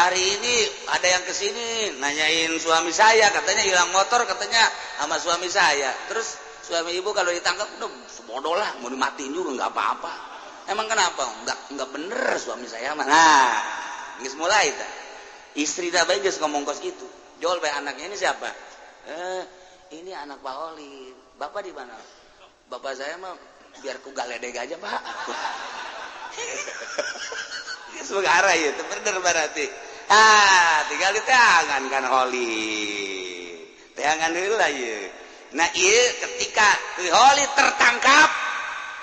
hari ini ada yang kesini nanyain suami saya, katanya hilang motor, katanya sama suami saya. Terus suami ibu kalau ditangkap udah bodoh lah, mau dimatiin juga nggak apa-apa. Emang kenapa? Nggak bener suami saya mah. Nah, geus mulai ta. Istri dah bae geus ngomong kos gitu. Jol bae anaknya ini siapa? Ini anak Pak Oli. Bapak di mana? Bapak saya mah biar ku galedeg aja, Pak. Semoga arah ya, itu bener berarti. Tinggal di tangan kan Holly. Tangan dulu lah ya. Nah iya ketika Holly tertangkap,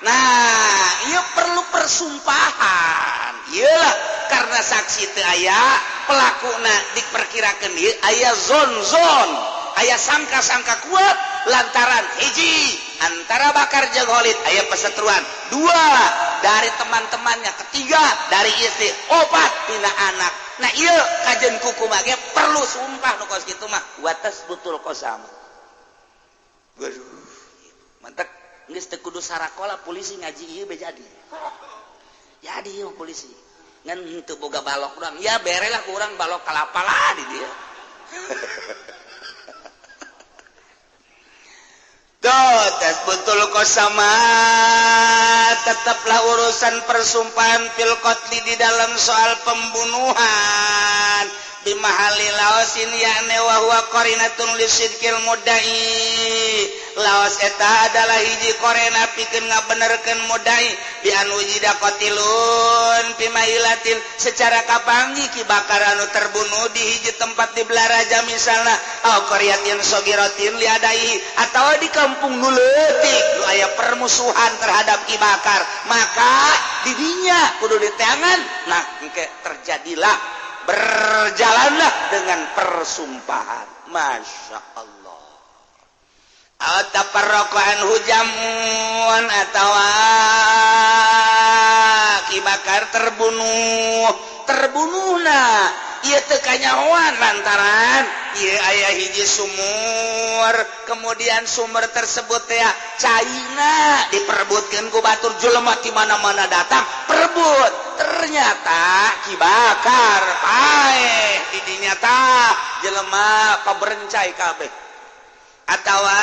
nah iya perlu persumpahan. Iyalah karena saksi itu ayah pelaku diperkirakan dia ayah zon, ayah sangka-sangka kuat lantaran hiji antara Bakar jeung Khalid aya pesetruan, dua dari teman-temannya, ketiga dari istri, opat tina anak. Nah ieu kajen kuku mah ge perlu sumpah nu kos kitu mah watas butul qasam. Waduh, mantep geus teu kudu sarakola polisi ngaji ieu be jadi. Jadi ieu polisi ngan henteu boga balok urang. Ya berelah ku urang balok kalapa lah di dieu. Tes betul kosama tetaplah urusan persumpahan fil qatli di dalam soal pembunuhan bimahali laosin yakni wa huwa qarinatun lisidqil mudai. Laos eta adalah hiji korena pikeun ngabenerkeun mudai bi anu wujida qatilun bimailatin secara kapanggih ki Bakar anu terbunuh di hiji tempat di Belaraja misalna au qaryatin sagiratin liadai atawa di kampung nu leutik nu aya permusuhan terhadap Ki Bakar, maka didinya kudu diteangan. Nah engke terjadilah berjalanlah dengan persumpahan. Masya Allah. Ataparraqan hujamun atawa Ki Bakar terbunuhna ieu teu kanyahoan lantaran ieu aya hiji sumur, kemudian sumur tersebut teh caina diperebutkeun ku batur jelema ti mana-mana datang perebut. Ternyata Ki Bakar paeh di dinya tah jelema paberencai kabeh atawa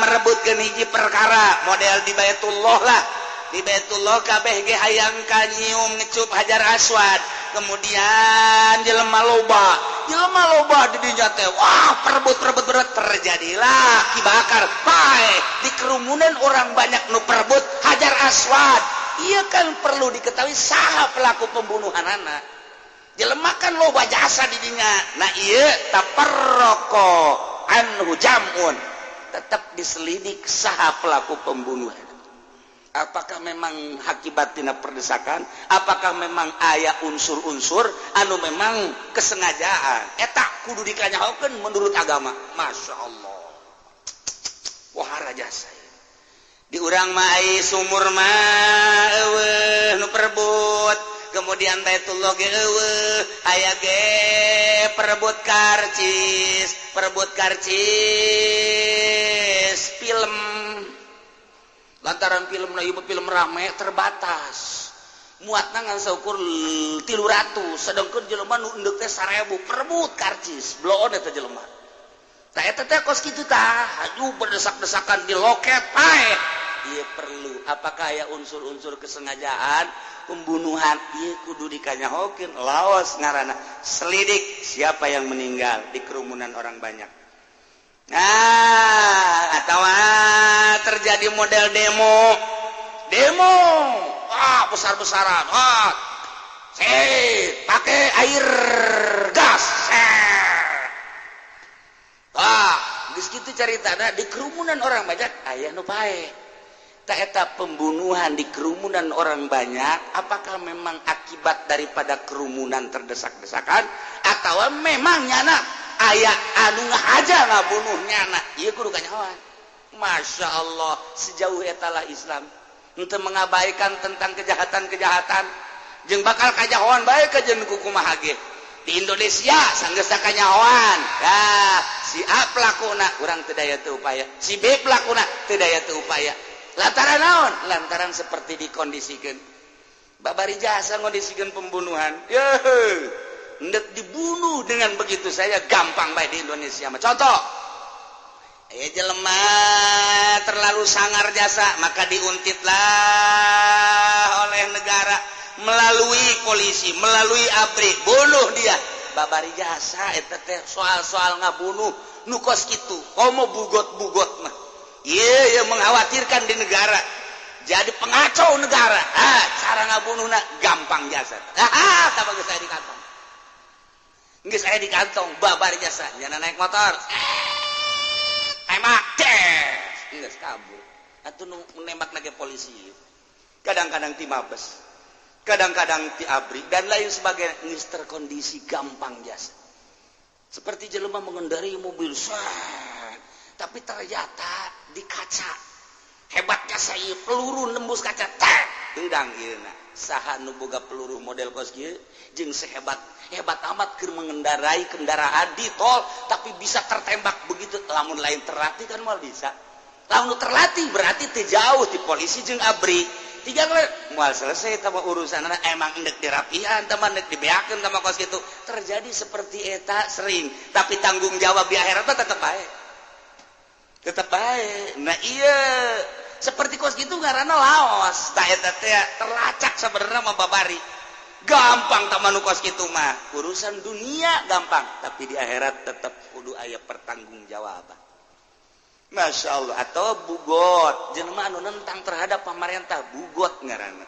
merebutkeun hiji perkara model di Baitullah lah. Di Baitullah kabeh ge hayang ka nyium ngecup Hajar Aswad, kemudian jelema loba di dinya teh wah perebut berat. Terjadilah Ki Bakar paeh di kerumunan orang banyak nu perebut Hajar Aswad. Iya kan perlu diketahui saha pelaku pembunuhan anak dilemakan loba jasa didinya. Nah iya taparroko anhu jamun, tetap diselidik saha pelaku pembunuhan. Apakah memang akibat tina perdesakan, apakah memang aya unsur-unsur anu memang kesengajaan, eta kudu dikanyahokeun menurut agama. Masya Allah, wahara jasa di urang mah ai sumur mah eueuh nu perebut, kemudian Baitullah ge eueuh aya ge perebut karcis film. Lantaran film rame terbatas, muatna ngan saukur 300, sedangkan jelema nu endeuh teh 1000 perebut karcis, bloon eta jelema. Tah eta teh kos kitu tah, aju berdesak-desakan di loket pae. Ieu perlu, apakah aya unsur-unsur kesengajaan pembunuhan? Ieu kudu dikanyahokeun, laos ngaranna selidik siapa yang meninggal di kerumunan orang banyak. Nah, atau terjadi model demo, besar-besaran, pakai air gas, geus kitu caritana di kerumunan orang banyak aya nu pae. Ta eta pembunuhan di kerumunan orang banyak, apakah memang akibat daripada kerumunan terdesak-desakan atau memang nyana aya anu ngahaja ngabunuhnya anak? Ieu kudu kanyahoan. Masya Allah, sejauh etalah Islam untuk mengabaikan tentang kejahatan-kejahatan jeung bakal kajahoan bae ka jeung kumaha ge. Di Indonesia sanggeus kanyahoan. Nah, si A pelakuna urang teu daya teu upaya, si B pelakuna teu daya teu upaya. Lantaran naon? Lantaran seperti dikondisikeun. Babari jasa ngondisikeun pembunuhan. Yeuh. Hendak dibunuh dengan begitu saya gampang baik di Indonesia. Contoh, jelema terlalu sangar jasa, maka diuntitlah oleh negara melalui polisi, melalui ABRI, bunuh dia. Babari jasa, eta teh soal-soal ngabunuh, nukos kitu, komo bugot-bugot mah. Iya mengkhawatirkan di negara, jadi pengacau negara. Cara ngabunuhna gampang jasa. Tak bagus saya di kantong. Geus aya di kantong, babar jasa, jangan naik motor. Tembak, geus kabur. Atuh nu nembak nage polisi. Kadang-kadang ti Mabes, kadang-kadang ti ABRI dan lain sebagainya. Geus terkondisi gampang jasa. Seperti jelema mengendarai mobil, tapi ternyata di kaca. Hebatnya saya peluru nembus kaca, tendang ieu. Saha nu boga peluru model kos kieu jeung sehebat amat keur mengendarai kendaraan di tol tapi bisa tertembak begitu. Lamun lain terlatih kan moal bisa. Lamun terlatih berarti teu jauh ti polisi jeung ABRI. Tiga moal selesai tama urusanna, emang endek dirapihan tama endek dibeakeun tama kos kitu. Terjadi seperti eta sering, tapi tanggung jawab di akhirat mah tetep bae. Tetep bae. Nah iya seperti kos gitu ngaranna laos. Tah eta teh terlacak sabenerna mah babari. Gampang tak manu kos kitu mah. Urusan dunia gampang, tapi di akhirat tetap kudu aya pertanggungjawaban. Masya Allah. Atau bugot, jelema anu nentang terhadap pemerintah, bugot ngaranna.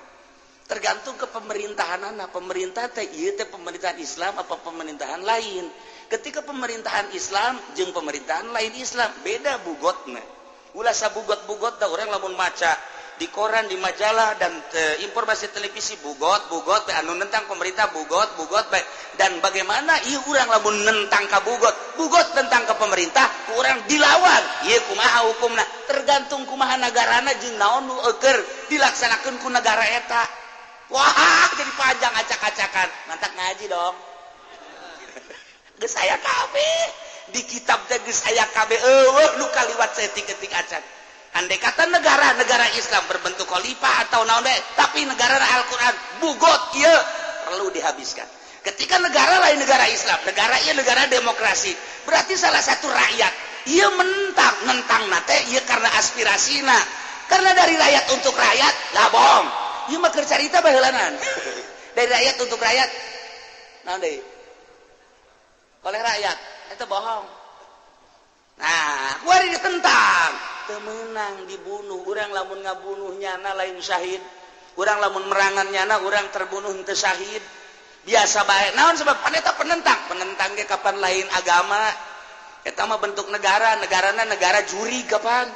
Tergantung ke pemerintahanana. Pemerintah teh ieu teh pemerintahan Islam apa pemerintahan lain. Ketika pemerintahan Islam jeung pemerintahan lain Islam beda bugotna. Ulah sabugot-bugot dah orang lamun maca di koran, di majalah dan informasi televisi bugot anu nentang pemerintah bugot baik. Dan bagaimana ieu urang lamun nentang ka bugot tentang ke pemerintah, urang dilawan. Ieu kumaha hukumna? Tergantung kumaha nagarana jeung naon nu keur dilaksanakeun ku negara eta. Wah, jadi panjang acak-acakan. Mantap ngaji dong. Geus aya kabeh. Di kitab teh geus aya kabeh eueuh nu kaliwat setik-etik acan. Andai kata negara Islam berbentuk khalifah atau naon bae, tapi negara Al-Qur'an bugot ieu perlu dihabiskan. Ketika negara lain negara Islam, negara ieu negara demokrasi, berarti salah satu rakyat ieu nentang teh ieu karena aspirasina. Karena dari rakyat untuk rakyat, lah bohong. Ieu mah keur carita baheulanan. Dari rakyat untuk rakyat. Naon deui? Oleh rakyat. Itu bohong. Nah, kuari ditentang, temenang dibunuh. Urang lamun ngabunuhnya na lain syahid. urang lamun merangannya na urang terbunuh henteu syahid biasa bae naon sebab paneta penentang ge kapan lain agama eta mah bentuk negarana negara juri kapan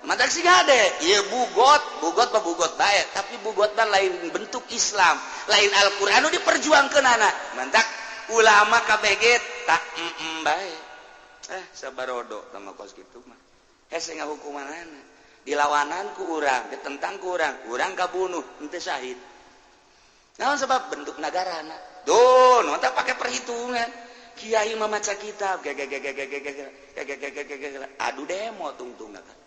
matak sih gade ieu bugot bae tapi bugot mah lain bentuk Islam lain Al-Qur'an anu diperjuangkeunana mantak ulama KBG tak bae sabarodo tama kos kitu mah hese ngahukumanana dilawananku urang ditentangku urang kabunuh henteu syahid naon sebab bentuk negarana doh nu teh pake perhitungan kiai mah maca kitab adu demo tungtung kan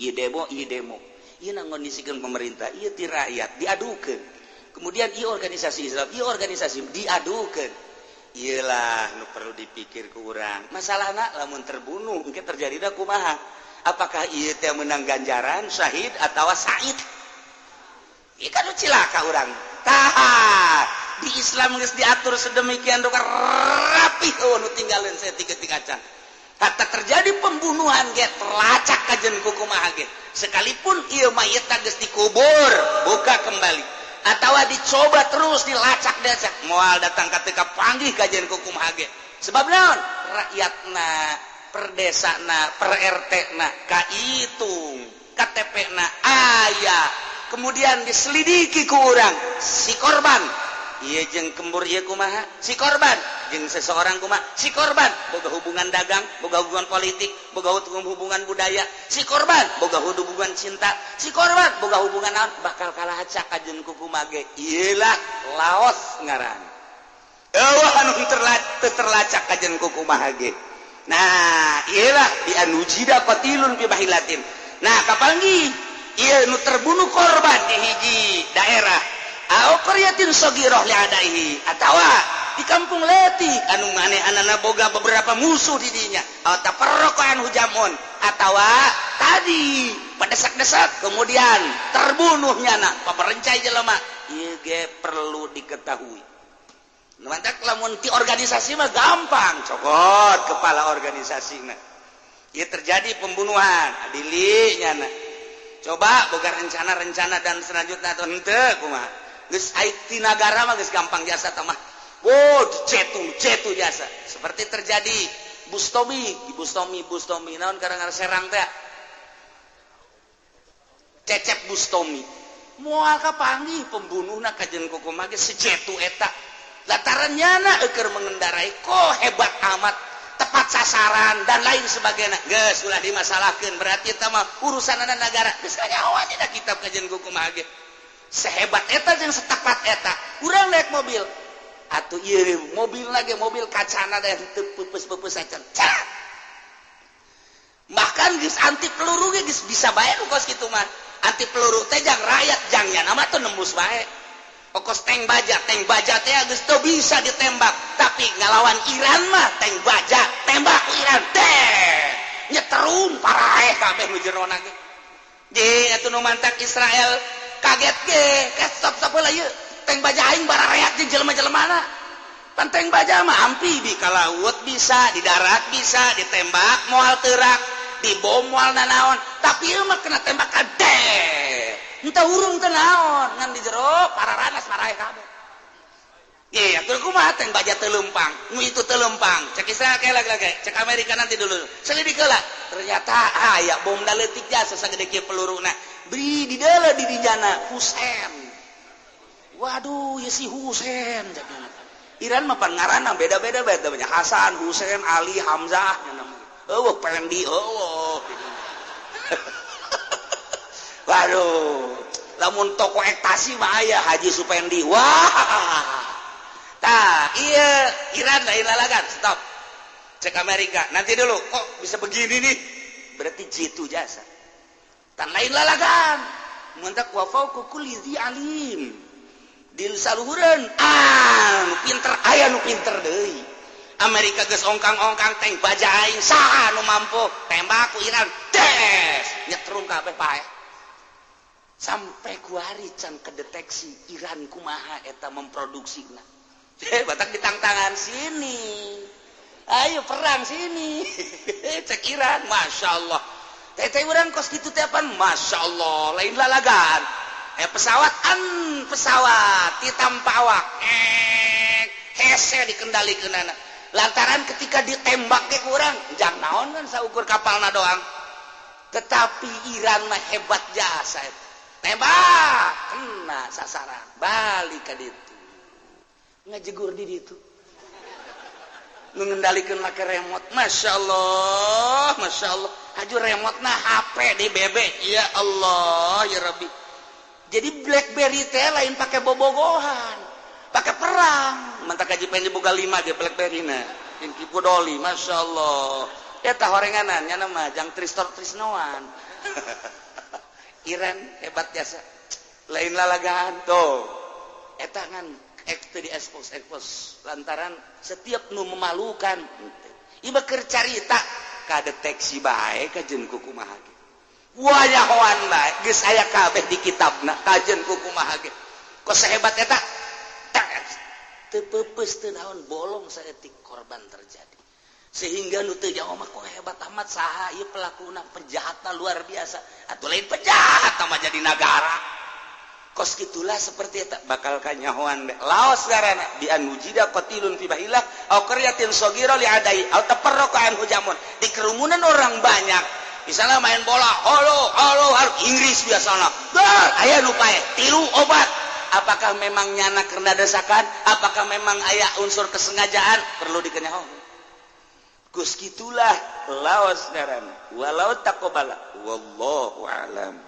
ieu demo ieu ngondisikeun pemerintah ieu ti rakyat diadukeun kemudian ieu organisasi Islam ieu organisasi diadukeun iyalah nu perlu dipikir ku urang masalahna lamun terbunuh engke terjadina kumaha apakah ieu teh menang ganjaran syahid atawa said ieu kan cilaka urang tah di Islam geus diatur sedemikian rupa rapih nu tinggalin saya tiga can kata terjadi pembunuhan ge terlacak kajen kumaha ge sekalipun ieu mayit geus dikubur buka kembali atawa dicoba terus dilacak dacak moal datang ka teu panggih kajen kumaha ge sebab naon rakyatna per desana per RT-na kaitung KTP-na aya kemudian diselidiki ku urang si korban ieu jeung kembur ieu kumaha si korban jeung seseorang kumaha si korban boga hubungan dagang boga hubungan politik boga hubungan budaya si korban boga hubungan cinta si korban boga hubungan naon bakal kalacak kajeun ku kumaha ge ieulah laos ngaran eueuh anu terlacak kajeun ku kumaha ge nah ieulah bi anujida qatilun bi bahilatin nah kapanggih ieu nu terbunuh korban di hiji daerah au qaryatin saghirah li adaihi atawa di kampung letik anu manehna boga beberapa musuh di dinya atawa perrokoan hujamun atawa tadi padesak-desak kemudian terbunuhnya na pamerencai jelema ieu ge perlu diketahui mantak lamun ti organisasi mah gampang cokot kepala organisasina ieu terjadi pembunuhan adilinya na coba boga rencana dan selanjutnya atau henteu kumaha geus IT nagara mah geus gampang jasa tah mah cetu jasa seperti terjadi Bustomi naon karang Serang teh Cecep Bustomi moal kapanggih pembunuhna kajeun kumaha ge si cetu eta latarannya na keur mengendarai kok hebat amat tepat sasaran dan lain sebagainya geus ulah dimasalahkeun berarti eta mah urusanna negara geus kanyawa tina kitab kajeun kumaha ge sehebat eta jeung setapat eta urang naik mobil atuh ieu mobil lagi mobil kacana teh teu peupeus acan bahkan geus anti peluru ge geus bisa bae nu kos kitu mah anti peluru teh jang rakyat jangnya nama teh nembus bae pokos tank baja teh geus teu bisa ditembak tapi ngalawan Iran mah tank baja tembak ku Iran teh nyeterum parae kabeh nu jerona ge ge atuh nu mantak Israel kaget ge stop heula ieu tank baja aing barareak jeung jelema-jelemana pan tank baja mah amfibi ka laut bisa di darat bisa ditembak moal teurak dibom moal nanaon tapi ieu mah kena tembakan teh entah urung teh naon ngan di jero pararanas marahe kabeh ge atuh kumaha tank baja teu leumpang nu itu teu leumpang cek Israel ke lagi cek Amerika nanti dulu selidik heula ternyata aya bom daletik jasa sagede kieu peluruna beri di dalam di dijana Husein waduh ya si Husein Iran mah pangaranna beda-beda banyak Hasan Husein Ali Hamzah namanya Pendi waduh lamun toko ekstasi mah aya Haji Supendi wah tah iya Iran lain lalagan stop cek Amerika nanti dulu kok bisa begini nih berarti jitu jasa tan lain lalagan muntak wa fauqa kulli dzi alim di saluhureun nu pinter aya nu pinter deui Amerika geus ongkang-ongkang tank baja aing saha nu mampu tembak ku Iran des nyetrum kabeh pae sampai kuari can kedeteksi Iran kumaha eta memproduksina batak ditangtangan sini ayo perang sini cek Iran Masya Allah teteh urang kos kitu teh pan Masya Allah lain lalagan pesawat ditampa awak hese dikendalikan anak lantaran ketika ditembak ke kurang jang naon kan saukur kapalna doang tetapi Iran mah hebat jasa tembak kena sasaran balik ke ditu ngajegur di ditu mengendalikan make remote Masya Allah haju remote nah HP di bebek ya Allah ya Rabbi jadi BlackBerry teh lain pakai bobogohan pakai perang mantak kaji pengen dibuka 5 ge BlackBerry na yang kipu doli Masya Allah eta horenganannya nama jang Trisnoan Iran hebat jasa lain lalagaan tuh eta kan di expose lantaran setiap nu memalukan ieu keur carita kadeteksi bae kajeun kumaha ge wayahoan bae geus aya kabeh di kitabna kajeun kumaha ge kos sahebat eta teu peupeus teu naon bolong saeutik korban terjadi sehingga nu teu jauh mah kok hebat amat saha ieu pelakuna penjahatna luar biasa atuh lain penjahat mah jadi negara kos gitulah seperti eta bakal kanyahoan laos garana bi an mujida qatilun fi bahillah au qaryatin saghira li adai au tafarraqa anhu jamun di kerumunan orang banyak misalnya main bola halo Inggris biasana dar aya nu pae tilu obat apakah memang nyana karena desakan apakah memang aya unsur kesengajaan perlu dikenyahoan kos gitulah laos garana walau taqobala wallahu alam